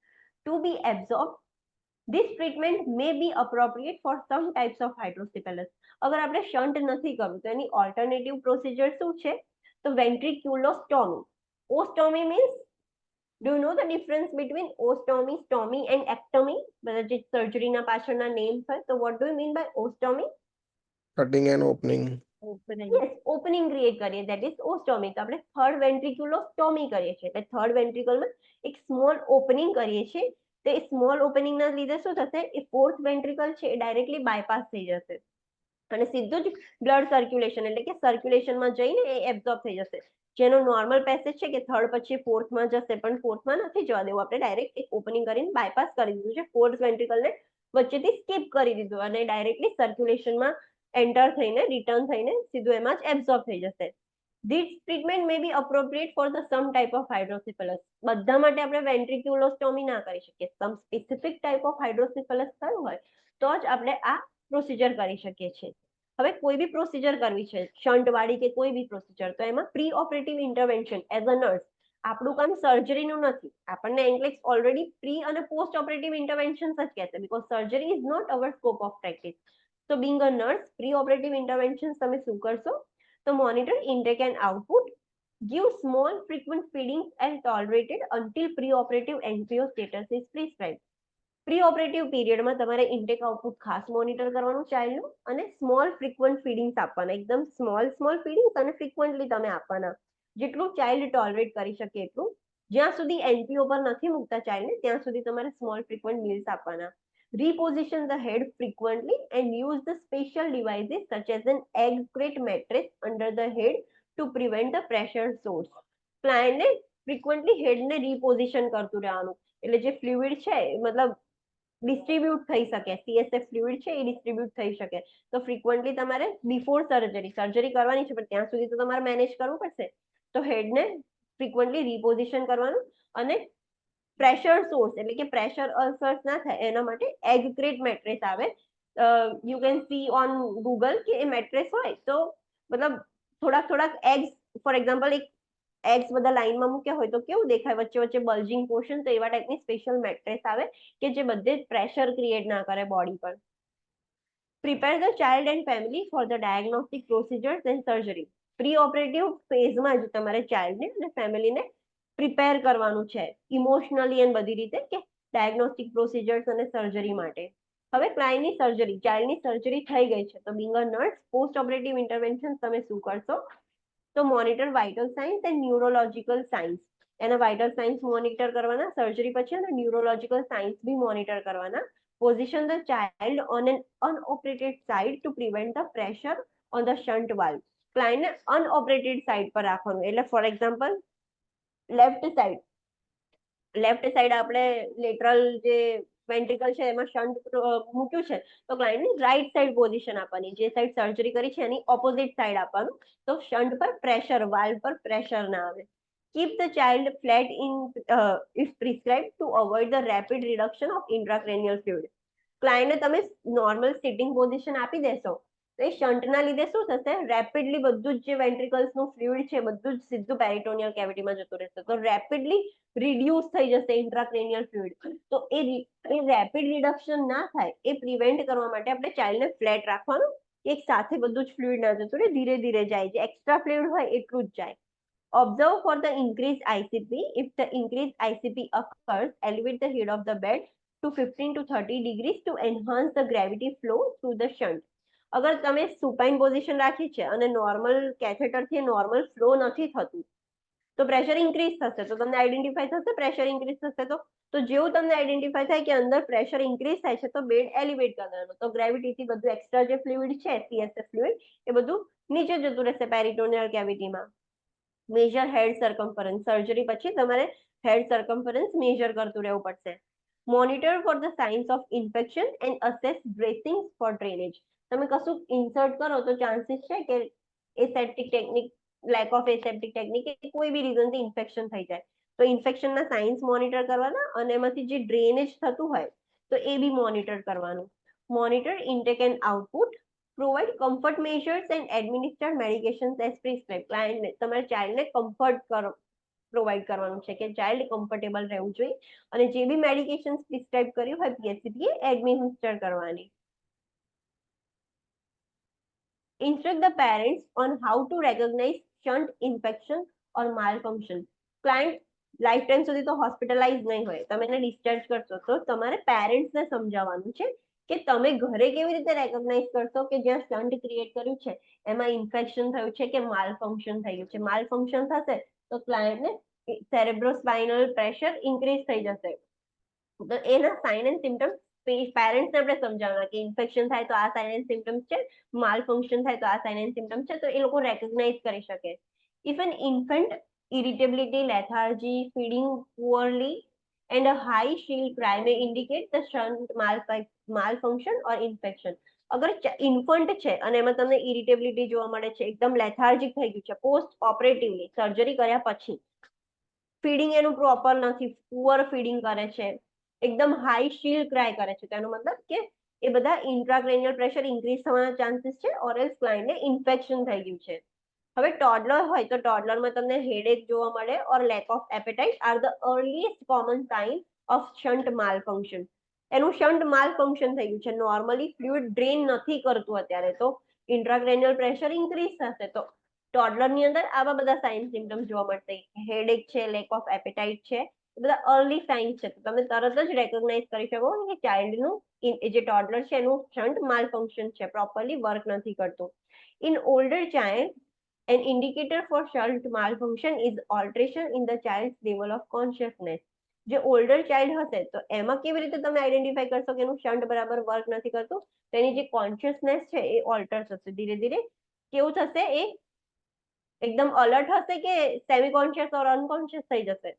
to be absorbed. This treatment may be appropriate for some types of hydrocephalus. અગર આપણે shunt નથી કરવું તો એની alternative procedure શું છે? તો વેન્ટ્રિક્યુલોસ્ટોમી. ઓસ્ટોમી means, do you know the difference between ostomy, stomy and ectomy? બધા જે સર્જરીના પાછળના નેમ્સ હોય, તો what do you mean by ostomy? Cutting and opening. Opening. Yes, opening create કરીએ, that is ostomy. તો આપણે થર્ડ વેન્ટ્રિક્યુલોસ્ટોમી કરીએ છીએ, એટલે થર્ડ વેન્ટ્રિકલમાં એક સ્મોલ ઓપનિંગ કરીએ છીએ. તો એ સ્મોલ ઓપનિંગના લીધે શું થશે? એ ફોર્થ વેન્ટ્રિકલ છે એ ડાયરેક્ટલી બાયપાસ થઈ જશે અને સીધું જ બ્લડ સર્ક્યુલેશન એટલે કે સર્ક્યુલેશનમાં જઈને એ એબ્ઝોર્બ થઈ જશે. જેનો નોર્મલ પેસેજ છે કે થર્ડ પછી ફોર્થમાં જશે, પણ ફોર્થમાં નથી જવા દેવું, આપણે ડાયરેક્ટ એક ઓપનિંગ કરીને બાયપાસ કરી દીધું છે, ફોર્થ વેન્ટ્રિકલને વચ્ચેથી સ્કીપ કરી દીધું અને ડાયરેક્ટલી સર્ક્યુલેશનમાં એન્ટર થઈને રિટર્ન થઈને સીધું એમાં જ એબ્ઝોર્બ થઈ જશે. This treatment may be appropriate for the some type of hydrocephalus. બધા માટે આપણે વેન્ટ્રિક્યુલોસ્ટોમી ના કરી શકીએ. સમ સ્પેસિફિક ટાઈપ ઓફ હાઇડ્રોસિફલસ થયું હોય તો જ આપણે આ પ્રોસિજર કરી શકીએ છીએ. હવે કોઈ બી પ્રોસિજર કરવી છે, શન્ટ વાળી કે કોઈ બી પ્રોસિજર, તો એમાં pre operative intervention as a nurse, આપણું કામ સર્જરીનું નથી. આપણને એન્કલેક્સ ઓલરેડી પ્રી અને પોસ્ટ ઓપરેટિવ ઇન્ટરવેન્શન જ કહેશે, because surgery is not our scope of practice. તો being a nurse, pre operative intervention તમે શું કરશો? તો monitor intake and output, give small frequent feedings and tolerated until preoperative NPO status is prescribed. Pre operative પીરિયડમાં તમારે intake output ખાસ monitor કરવાનું ચાઇલ્ડનું અને સ્મોલ ફ્રીક્વન્ટ ફીડિંગ્સ આપવાના, એકદમ સ્મોલ ફીડિંગ્સ અને ફ્રીક્વન્ટલી તમે આપવાના, જેટલું ચાઇલ્ડ ટોલરેટ કરી શકે એટલું. જ્યાં સુધી એનપીઓ પર નથી મૂકતા ચાઇલ્ડને ત્યાં સુધી તમારે સ્મોલ ફ્રીક્વન્ટ મીલ્સ આપવાના. Reposition the head frequently and use the special devices such as an egg crate mattress under the head to prevent the pressure source. ક્લાયન્ટને ફ્રીક્વન્ટલી હેડને રીપોઝિશન કરતું રહેવાનું, એટલે જે ફ્લુઇડ છે મતલબ ડિસ્ટ્રીબ્યુટ થઈ શકે, સીએસએફ ફ્લુઇડ છે એ ડિસ્ટ્રીબ્યુટ થઈ શકે. તો ફ્રીક્વન્ટલી તમારે બિફોર સર્જરી કરવાની છે, પણ ત્યાં સુધી તો તમારે મેનેજ કરવું પડશે. તો હેડને ફ્રીક્વન્ટલી રીપોઝિશન કરવાનું અને પ્રેશર સોર્સ એટલે કે પ્રેશર અલ્સર્સ ના થાય એના માટે એગ ક્રેટ મેટ્રેસ આવે. You can C on Google કે એ મેટ્રેસ હોય તો મતલબ થોડાક એગ્સ, ફોર એક્ઝામ્પલ એક એગ્સ બધા લાઈનમાં મૂક્યા હોય તો કેવું દેખાય, વચ્ચે વચ્ચે બલ્જિંગ પોર્શન, તો એવા ટાઈપની સ્પેશિયલ મેટ્રેસ આવે કે જે બધે પ્રેશર ક્રિએટ ના કરે બોડી પર. Prepare the child and family for the diagnostic procedures and surgery. Pre operative ફેઝમાં જ તમારે ચાઇલ્ડને અને ફેમિલીને પ્રિપેર કરવાનું છે ઇમોશનલી એન્ડ બધી રીતે કે ડાયગ્નોસ્ટિક પ્રોસિજર્સ અને સર્જરી માટે. હવે ક્લાયન્ટની સર્જરી, ચાઇલ્ડની સર્જરી થઈ ગઈ છે, તો being a nurse post operative intervention તમે શું કરશો? તો monitor vital science and neurological science. એના વાઇટલ સાઇન્સ મોનિટર કરવાના, સર્જરી પછી અને ન્યુરોલોજીકલ સાઇન્સ બી મોનિટર કરવાના. Position the child on an unoperated side to prevent the pressure on the shunt valve. ક્લાયન્ટને અનઓપરેટેડ સાઇડ પર રાખવાનું, એટલે ફોર એક્ઝામ્પલ લેફ્ટ સાઇડ આપણે લેટરલ જે વેન્ટ્રિકલ છે એમાં શન્ટ મૂક્યું છે, તો ક્લાયન્ટની રાઈટ સાઇડ પોઝિશન આપવાની, જે સાઇડ સર્જરી કરી છે એની ઓપોઝિટ સાઇડ આપવાનું, તો શન્ટ પર પ્રેશર, વાલ્વ પર પ્રેશર ના આવે. Keep the child flat if prescribed to avoid the rapid reduction of intracranial fluid. ક્લાયન્ટને તમે નોર્મલ સિટિંગ પોઝિશન આપી દેશો તો એ શન્ટના લીધે શું થશે? રેપિડલી બધું જ જે વેન્ટ્રિકલ્સનું ફ્લુઇડ છે બધું જ સીધું પેરિટોનિયલ કેવિટીમાં જતું રહેશે, તો રેપિડલી રિડ્યુસ થઈ જશે ઇન્ટ્રાક્રેનિયલ ફ્લુઇડ. તો એ રેપિડ રિડક્શન ના થાય એ પ્રિવેન્ટ કરવા માટે આપણે ચાઇલ્ડને ફ્લેટ રાખવાનું, એક સાથે બધું જ ફ્લુઇડ ના જતું રહે, ધીરે ધીરે જાય, જે એક્સ્ટ્રા ફ્લુઇડ હોય એટલું જ જાય. Observe for the increased ICP. If the increased ICP occurs, elevate the head of the bed to 15 to 30 degrees to enhance the gravity flow through the shunt. અગર તમે સુપાઇન પોઝિશન રાખી છે અને નોર્મલ કેથેટરથી નોર્મલ ફ્લો નથી થતું તો pressure increase થશે, તો તમને આઈડેન્ટિફાઈ થશે પ્રેશર ઇન્ક્રીઝ થશે તો જેવું તમને આઈડેન્ટિફાઈ થાય કે અંદર પ્રેશર ઇન્ક્રીઝ થાય છે તો બેડ એલિવેટ કરવાનો, તો ગ્રેવિટીથી બધું એક્સ્ટ્રા જે ફ્લુઇડ છે CSF ફ્લુઇડ એ બધું નીચે જતું રહેશે પેરિટોનિયલ કેવિટીમાં. મેજર હેડ સર્કમ્ફરન્સ, સર્જરી પછી તમારે હેડ સર્કમ્ફરન્સ મેજર કરતું રહેવું પડશે. Monitor for the signs of infection and assess dressing for drainage. તમે કશું ઇન્સર્ટ કરો તો ચાન્સીસ છે કે aseptic technique, lack of aseptic technique કે કોઈ બી રીઝનથી ઇન્ફેક્શન થઈ જાય, તો ઇન્ફેક્શનના સાઇન્સ મોનિટર કરવાના અને એમાંથી જે ડ્રેનેજ થતું હોય તો એ બી મોનિટર કરવાનું. Monitor intake and output, provide comfort measures and administer medications as prescribe. ક્લાયન્ટને, તમારા ચાઇલ્ડને કમ્ફર્ટ કરો પ્રોવાઈડ કરવાનું છે કે ચાઇલ્ડ કમ્ફર્ટેબલ રહેવું જોઈએ અને જે બી મેડિકેશન્સ પ્રિસ્ક્રાઇબ કર્યું હોય PHCP એડમિનિસ્ટર કરવાની. Instruct the parents on how to recognize shunt infection or malfunction. Client life time સુધી તો હોસ્પિટલાઇઝ નહીં હોય, તમે એને ડિસ્ચાર્જ કરશો તો તમારે પેરેન્ટ્સને સમજાવવાનું છે કે તમે ઘરે કેવી રીતે રેકોગ્નાઇઝ કરશો કે જ્યાં સ્ટન્ટ ક્રિએટ કર્યું છે એમાં ઇન્ફેક્શન થયું છે કે માલફંક્શન થયું છે. માલફંક્શન થશે તો ક્લાયન્ટને સેરેબ્રોસ્પાઇનલ પ્રેશર ઇન્ક્રીઝ થઈ જશે, તો એના સાઇન એન્ડ સિમ્ટમ્સ પેરેન્ટ્સને આપણે સમજાવવાના કે ઇન્ફેક્શન થાય તો આ સાઇન એન્ડ સિમ્ટમ્સ છે, માલ ફંક્શન થાય તો આ સાઇન એન્ડ સિમ્ટમ્સ છે, તો એ લોકો રેકોગ્નાઇઝ કરી શકે. If an infant irritability, lethargy, feeding poorly and a high shield cry may indicate the shunt malfunction or infection. અગર ઇન્ફન્ટ છે અને એમાં તમને ઇરિટેબિલિટી જોવા મળે છે, એકદમ લેથાર્જિક થઈ ગયું છે પોસ્ટ ઓપરેટિવલી સર્જરી કર્યા પછી, ફીડિંગ એનું પ્રોપર નથી, પુઅર ફીડિંગ કરે છે, એકદમ હાઈ શીલ્ડ ક્રાય કરે છે, તેનો મતલબ કે એ બધા ઇન્ટ્રાક્રેનિયલ પ્રેશર ઇન્ક્રીઝ થવાના ચાન્સીસ છે ઓર એલ્સ ક્લાયન્ટને ઇન્ફેક્શન થઈ ગયું છે. હવે ટોડલર હોય તો ટોડલરમાં તમને હેડેક જોવા મળે or lack of appetite are the earliest common sign of shunt malfunction. એનું શન્ટ માલફંક્શન થઈ ગયું છે, નોર્મલી ફ્લુઇડ ડ્રેન નથી કરતું અત્યારે, તો ઇન્ટ્રાક્રેનિયલ પ્રેશર ઇન્ક્રીઝ થશે, તો ટોડલરની અંદર આવા બધા સાઇન સિમ્ટમ્સ જોવા મળશે, હેડેક છે, લેક ઓફ એપેટાઇટ છે, એ બધા અર્લી સાઇન્સ છે, તો તમે તરત જ રેકોગ્નાઇઝ કરી શકો કે ચાઇલ્ડનું જે ટોડલર છે એનું શન્ટ માલફંક્શન છે, પ્રોપરલી વર્ક નથી કરતું. In older child an indicator for shunt malfunction is alteration in the child's level of consciousness. જે ઓલ્ડર ચાઇલ્ડ હશે તો એમાં કેવી રીતે તમે આઈડેન્ટિફાઈ કરશો કે એનું શન્ટ બરાબર વર્ક નથી કરતું, તો એની જે કોન્શિયસનેસ છે એ ઓલ્ટર થશે, ધીરે ધીરે કેવું થશે, એ એકદમ અલર્ટ હશે કે સેમી કોન્શિયસ ઓર અનકોન્શિયસ થઈ જશે.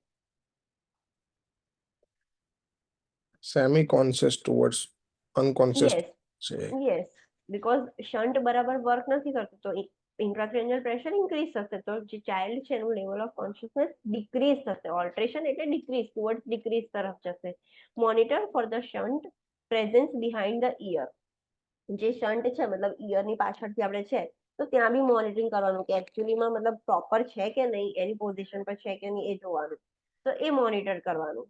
Semi conscious towards unconscious yes છે. યસ, બીકોઝ શન્ટ બરાબર વર્ક નથી કરતું તો ઇન્ટ્રાક્રેનિયલ પ્રેશર ઇન્ક્રીઝ થશે, તો જે ચાઇલ્ડ છે એનું લેવલ ઓફ કોન્શિયસનેસ ડિક્રીઝ થશે. ઓલ્ટરેશન એટલે ડિક્રીઝ, ટુવર્ડ્સ ડિક્રીઝ તરફ જશે. Monitor for the shunt presence behind the ear. જે શન્ટ છે મતલબ ઇયરની પાછળથી આપણે છે તો ત્યાં બી મોનિટરિંગ કરવાનું કે એકચ્યુઅલીમાં મતલબ પ્રોપર છે કે નહીં, એની પોઝિશન પર છે કે નહીં એ જોવાનું, તો એ મોનિટર કરવાનું.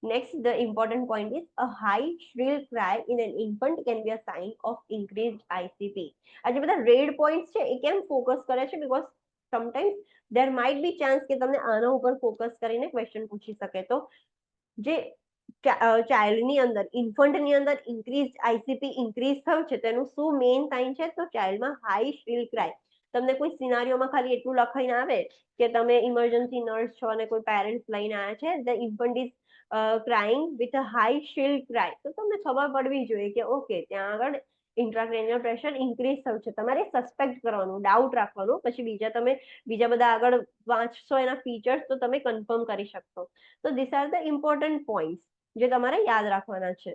Next, the important point is a high shrill cry in an infant can be a sign of increased ICP. આ જે બધા રેડ પોઈન્ટ્સ છે એ કેમ ફોકસ કરે છે, because sometimes there might be chance કે તમને આના ઉપર ફોકસ કરીને ક્વેશ્ચન પૂછી શકે, તો જે ચાઇલ્ડની અંદર, ઇન્ફન્ટની અંદર ઇન્ક્રીઝ આઈસીપી ઇન્ક્રીઝ થયું છે તેનું શું મેઇન સાઇન છે, તો ચાઇલ્ડમાં હાઈ શ્રીલ ક્રાય. તમને કોઈ સિનારીઓમાં ખાલી એટલું લખાઈને આવે કે તમે ઇમરજન્સી નર્સ છો અને કોઈ પેરેન્ટ્સ લઈને આવ્યા છે, the infant is crying with a high શીલ ક્રાય, તો તમને ખબર પડવી જોઈએ કે ઓકે ત્યાં આગળ ઇન્ટ્રાક્રેનિયલ પ્રેશર ઇન્ક્રીઝ થયું છે, તમારે સસ્પેક્ટ કરવાનું, ડાઉટ રાખવાનું, પછી બીજા બધા આગળ વાંચશો એના ફીચર્સ તો તમે કન્ફર્મ કરી શકશો. તો this are the important points જે તમારે યાદ રાખવાના છે.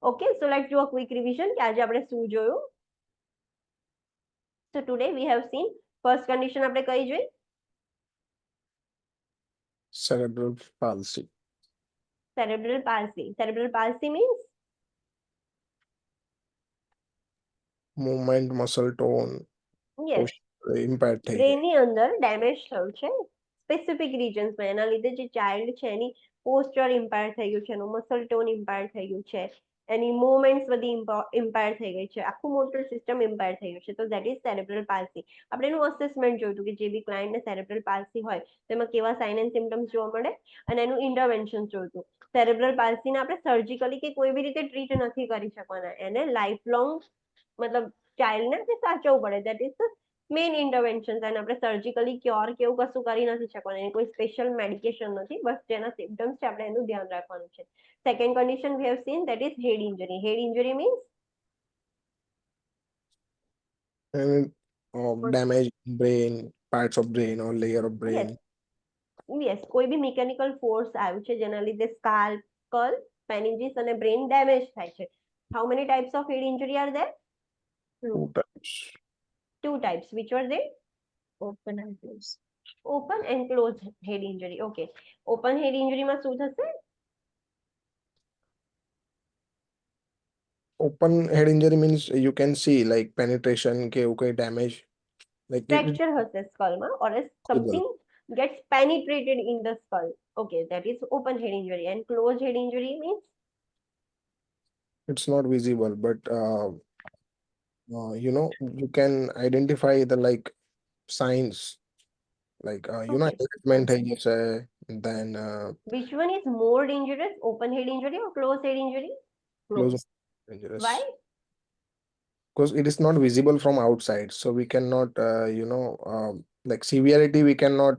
Okay, so let's do a quick revision કે આજે આપણે શું જોયું. So today we have seen first condition આપણે કઈ જોઈ, cerebral palsy. cerebral palsy. Cerebral palsy means movement, muscle tone, yes, impaired થઈ બ્રેન જાય. ની અંદર ડેમેજ થયું છે સ્પેસિફિક રિજન્સમાં, એના લીધે જે ચાઇલ્ડ છે એની પોસ્ચર ઇમ્પાયર થઈ ગયું છે, એનું મસલ ટોન ઇમ્પાયર થઈ ગયું છે, એની મૂવમેન્ટ્સ બધી ઇમ્પાયર થઈ ગઈ છે, આખું મોટર સિસ્ટમ ઇમ્પાયર થઈ ગયું છે, તો દેટ ઇઝ સેરેબ્રલ પાલ્સી. આપણે એનું અસેસમેન્ટ જોયું હતું કે જે બી ક્લાયન્ટને સેરેબ્રલ પાલ્સી હોય તેમાં કેવા સાઇન એન્ડ સિમ્ટમ્સ જોવા મળે અને એનું ઇન્ટરવેન્શન જોયું હતું. સેરેબ્રલ પાલ્સીને આપણે સર્જિકલી કે કોઈ બી રીતે ટ્રીટ નથી કરી શકવાના, એને લાઈફ લોંગ મતલબ ચાઇલ્ડને આપણે સાચવવું પડે. That is the main intervention. અને આપણે સર્જિકલી ક્યોર કે એવું કશું કરી નથી શકવાનું. એની કોઈ સ્પેશિયલ મેડિકેશન નથી. બસ જેના સિમ્પટમ્સ છે આપણે એનું ધ્યાન રાખવાનું છે. Second condition we have seen that is head injury. Head injury means And damage brain, parts of brain or layer of brain. Yes કોઈ બી મિકેનિકલ ફોર્સ આવ્યું છે જેના લીધે સ્કાલ્પ, સ્કલ, મેનિન્જીસ અને બ્રેન ડેમેજ થાય છે. How many types of head injury are there? Two types. Two types. Which were they? Open and close. Open and closed head injury. Okay. Open head injury માં શું થશે? Open head injury means you can see like penetration કે એવું કઈ damage. Like it, Fracture હશે skull માં, or else something gets penetrated in the skull. Okay, that is open head injury. And closed head injury means it's not visible, but you know, you can identify the like signs, like you know, Okay. attachment થઈ જશે, then which one is more dangerous, open head injury or closed head injury? close Close. dangerous. Why? Because it is not visible from outside, so we cannot you know, like severity we cannot.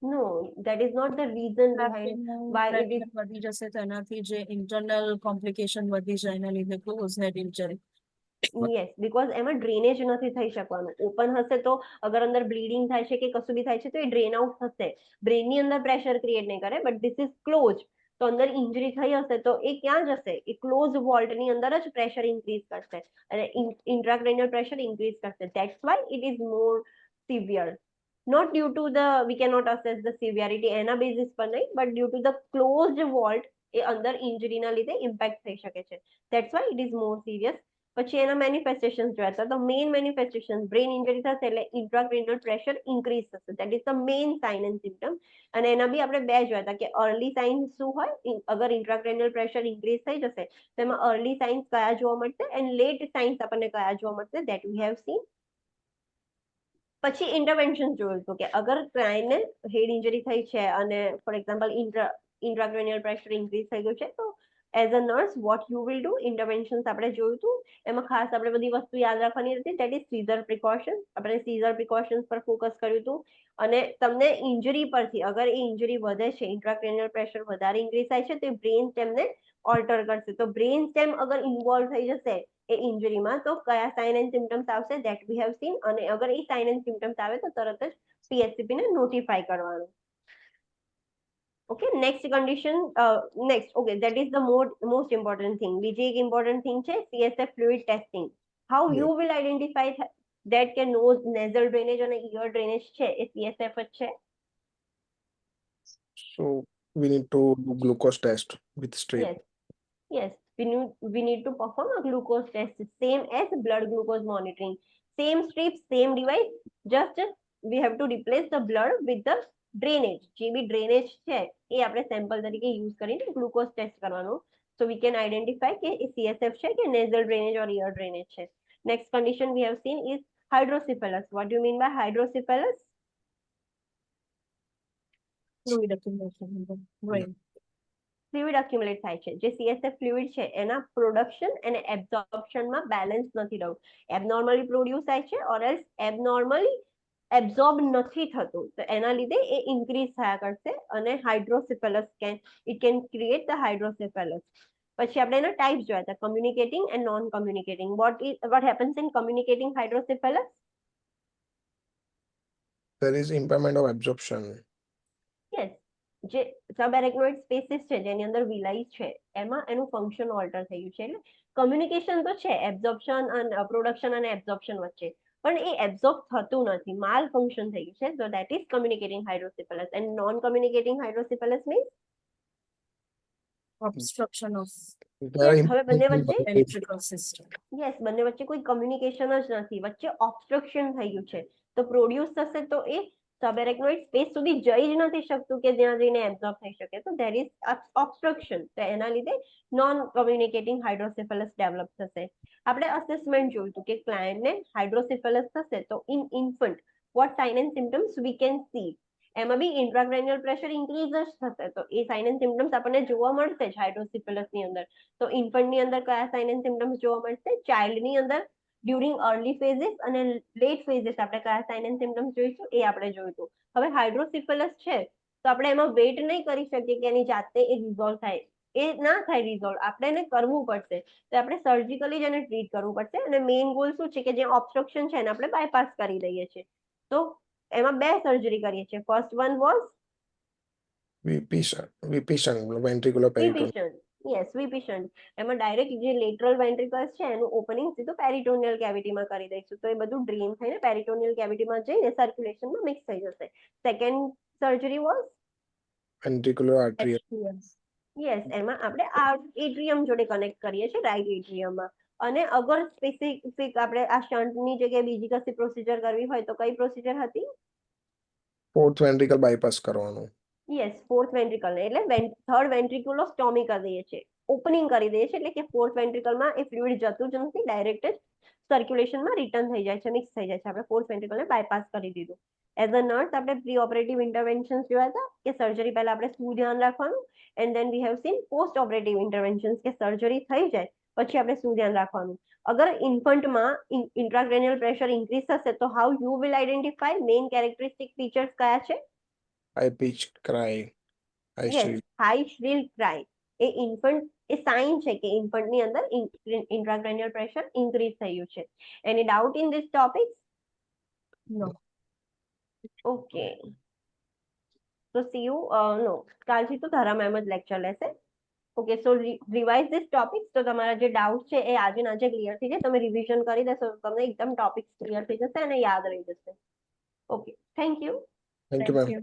No, that is not the reason behind why it is. વધી જશે તો એનાથી જે internal complication વધી જાય એના લીધે close head injury. Yes, because એમાં ડ્રેનેજ નથી થઈ શકવાનું. ઓપન હશે તો અગર અંદર બ્લીડિંગ થાય છે કે કશું બી થાય છે તો એ ડ્રેન આઉટ થશે. બ્રેનની અંદર પ્રેશર ક્રિએટ નહીં કરે. બટ ધીસ ઇઝ ક્લોઝ, તો અંદર ઇન્જરી થઈ હશે તો એ ક્યાં જશે? એ ક્લોઝ વોલ્ટની અંદર જ પ્રેશર ઇન્ક્રીઝ કરશે અને ઇન્ટ્રાક્રેનિયલ પ્રેશર ઇન્ક્રીઝ કરશે. That's why it is more severe. Not due to the, we cannot assess the severity એના બેસિસ પર નહીં, but due to the closed vault એ અંદર ઇન્જરીના લીધે ઇમ્પેક્ટ થઈ શકે છે. That's why it is more serious. પછી એના મેનિફેસ્ટેશન જોયા હતા. તો મેઇન મેનિફેસ્ટેશન બ્રેન ઇન્જરી થશે એટલે ઇન્ટ્રાક્રેનિયલ પ્રેશર ઇન્ક્રીઝ થશે. That is the main sign and symptom. અને એના બી આપણે બે જોયા હતા કે અર્લી સાઇન્સ શું હોય. અગર ઇન્ટ્રાક્રેનિયલ પ્રેશર ઇન્ક્રીઝ થઈ જશે તો એમાં અર્લી સાઇન્સ કયા જોવા મળશે એન્ડ લેટ સાઇન્સ આપણને કયા જોવા મળશે, દેટ વી હેવ સીન. પછી ઇન્ટરવેન્શન જોયું હતું કે અગર ક્લાયન્ટને હેડ ઇન્જરી થઈ છે અને for example intracranial pressure increase થઈ ગયું છે, તો as a nurse what you will do, interventions આપણે જોયું હતું. એમાં ખાસ આપણે બધી વસ્તુ યાદ રાખવાની હતી. That is seizure precaution. આપણે સીઝર પ્રિકોશન્સ પર ફોકસ કર્યું હતું. અને તમને ઇન્જરી પરથી અગર એ ઇન્જરી વધે છે, ઇન્ટ્રાક્રેનિયલ પ્રેશર વધારે ઇન્ક્રીઝ થાય છે, તો એ બ્રેન સ્ટેમને ઓલ્ટર કરશે. તો બ્રેન સ્ટેમ અગર ઇન્વોલ્વ થઈ જશે એ ઇન્જરીમાં તો કયા સાઇન એન્ડ સિમ્પટમ્સ આવશે, ધેટ વી હેવ સીન. અને અગર એ સાઇન એન્ડ સિમ્પટમ્સ આવે તો તરત જ PHCP ને નોટિફાઈ કરવાનું. Okay, next condition, next, okay, that is the most important thing. બીજી એક ઇમ્પોર્ટન્ટ થિંગ છે CSF fluid testing. How you will identify that કે નોઝ નેઝલ ડ્રેનેજ અને ઇયર ડ્રેનેજ છે એ CSF જ છે? So we need to do glucose test with strip. Yes, we need to perform a glucose test, same as blood glucose monitoring. Same strip, same device, just we have to replace the blood with the drainage. જે બી drainage છે એ આપણે sample તરીકે use કરીને glucose test કરવાનું. So we can identify કે એ CSF છે કે nasal drainage or ear drainage છે. Next condition we have seen is hydrocephalus. What do you mean by hydrocephalus? Fluid accumulation in the brain. Fluid અક્યુમ્યુલેટ થાય છે. જે CSF fluid છે એના production અને એબ્ઝોર્પ્શનમાં બેલેન્સ નથી રહ્યું. એબનોર્મલી પ્રોડ્યુસ થાય છે ઓર એલ્સ એબનોર્મલી એબ્ઝોર્બ નથી થતું. તો એના લીધે એ ઇન્ક્રીઝ થયા કરશે અને hydrocephalus it can create the hydrocephalus. પછી આપણે એના ટાઈપ્સ જોયા હતા, communicating and non communicating. what happens in communicating hydrocephalus? There is impairment of absorption. Yes, જે સબએરેક્નોઇડ સ્પેસીસ છે જેની અંદર વિલાઈ છે એમાં એનું ફંક્શન ઓલ્ટર થયું છે. એટલે કમ્યુનિકેશન તો છે એબ્ઝોર્પ્શન અને પ્રોડક્શન અને એબ્ઝોર્પ્શન વચ્ચે, પણ એ એબ્ઝોર્બ થતું નથી, માલ ફંક્શન થયું છે. So that is communicating hydrocephalus. And non communicating hydrocephalus means Obstruction of There are હવે બંને વચ્ચે electrical system. યસ, બંને વચ્ચે કોઈ કમ્યુનિકેશન જ નથી, વચ્ચે ઓબ્સ્ટ્રક્શન થયું છે. તો પ્રોડ્યુસ થશે તો એ સબએરેક્નોઇડ સ્પેસ સુધી જઈ જ નથી શકતું કે જ્યાં જઈને એબ્ઝોર્બ થઈ શકે. તો ધેર ઇઝ ઓબ્સ્ટ્રક્શન. તો એના લીધે નોન કમ્યુનિકેટિંગ હાઇડ્રોસેફેલસ ડેવલપ થશે. આપણે અસેસમેન્ટ જોયું હતું કે ક્લાયન્ટને હાઇડ્રોસેફેલસ થશે તો in infant what sign and symptoms we can see. એમાં બી ઇન્ટ્રાક્રેનિયલ પ્રેશર ઇન્ક્રીઝ જ થશે. તો એ સાઇન એન્ડ સિમ્ટમ્સ આપણને જોવા મળશે જ હાઇડ્રોસિફિલસ ની અંદર. તો ઇન્ફન્ટ ની અંદર કયા સાઇન એન્ડ સિમ્ટમ્સ જોવા મળશે? ચાઇલ્ડ ની અંદર ડ્યુરિંગ અર્લી ફેઝિસ અને લેટ ફેઝિસ આપણે કયા સાઇન એન્ડ સિમ્ટમ્સ જોઈશું એ આપણે જોઈશું. હવે હાઇડ્રોસિફિલસ છે તો આપણે એમાં વેઇટ નહીં કરી શકીએ કે એની જાતે એ રિઝોલ્વ થાય. એ ના થાય રિઝોલ્વ, આપણે એને કરવું પડશે. તો આપણે સર્જિકલી જ એને ટ્રીટ કરવું પડશે. અને મેઇન ગોલ શું છે કે જે ઓબ્સ્ટ્રક્શન છે એને આપણે બાયપાસ કરી દઈએ છીએ. તો એમાં 2 સર્જરી કરીએ છીએ. First one was VP shunt, ventricular peritoneum. VP shunt. Yes, VP shunt. એમાં ડાયરેક્ટ જે લેટરલ વેન્ટ્રિકલ્સ છે એનું ઓપનિંગ સીધું પેરિટોનિયલ કેવિટીમાં કરી દઈશું. તો એ બધું ડ્રેન થઈને પેરિટોનિયલ કેવિટીમાં જઈને સર્ક્યુલેશનમાં મિક્સ થઈ જશે. Second surgery was Ventricular artery. Yes, એમાં આપણે આ એટ્રિયમ જોડે કનેક્ટ કરીએ છીએ, રાઈટ એટ્રિયમમાં. અને અગર સ્પેસિફિક આપણે આ શન્ટની જગ્યાએ બીજી કશી પ્રોસિજર કરવી હોય તો કઈ પ્રોસિજર હતી? Fourth ventricle bypass કરવાનું. યસ, ફોર્થ વેન્ટ્રિકલ એટલે થર્ડ વેન્ટ્રિક્યુલોસ્ટોમી કરી દઈએ છીએ, ઓપનિંગ કરી દઈએ છીએ. એટલે કે ફોર્થ વેન્ટ્રિકલમાં એ ફ્લુઇડ જતું જ નથી, ડાયરેક્ટ જ સર્ક્યુલેશનમાં રિટર્ન થઈ જાય છે, મિક્સ થઈ જાય છે. આપણે ફોર્થ વેન્ટ્રિકલને બાયપાસ કરી દીધું. એઝ અ નર્સ આપણે પ્રી ઓપરેટિવ ઇન્ટરવેન્શન્સ જોયા હતા કે સર્જરી પહેલા આપણે શું ધ્યાન રાખવાનું, and then we have seen post operative interventions કે સર્જરી થઈ જાય પછી આપણે શું ધ્યાન રાખવાનું. અગર ઇન્ફન્ટમાં ઇન્ટ્રાક્રેનિયલ પ્રેશર ઇન્ક્રીઝ થશે તો how you will identify main characteristic features કયા છે? High pitched cry. High yes, shriek. High shrill cry. એ ઇન્ફન્ટ એ સાઇન છે કે ઇન્ફન્ટ ની અંદર ઇન્ટ્રાક્રેનિયલ પ્રેશર ઇન્ક્રીઝ થયું છે. એની doubt in this topic? No. Okay, તો સી યુ. નો, કાલથી તો તારા મેમ જ લેક્ચર લેશે. Okay, so revise this topics. તો તમારા જે ડાઉટ છે એ આજે ને આજે ક્લિયર થઈ જાય. તમે રિવિઝન કરી દેશો તો તમને એકદમ ટોપિક્સ ક્લિયર થઈ જશે અને યાદ રહી જશે. Okay, thank you. Thank you, Thank ma'am. you.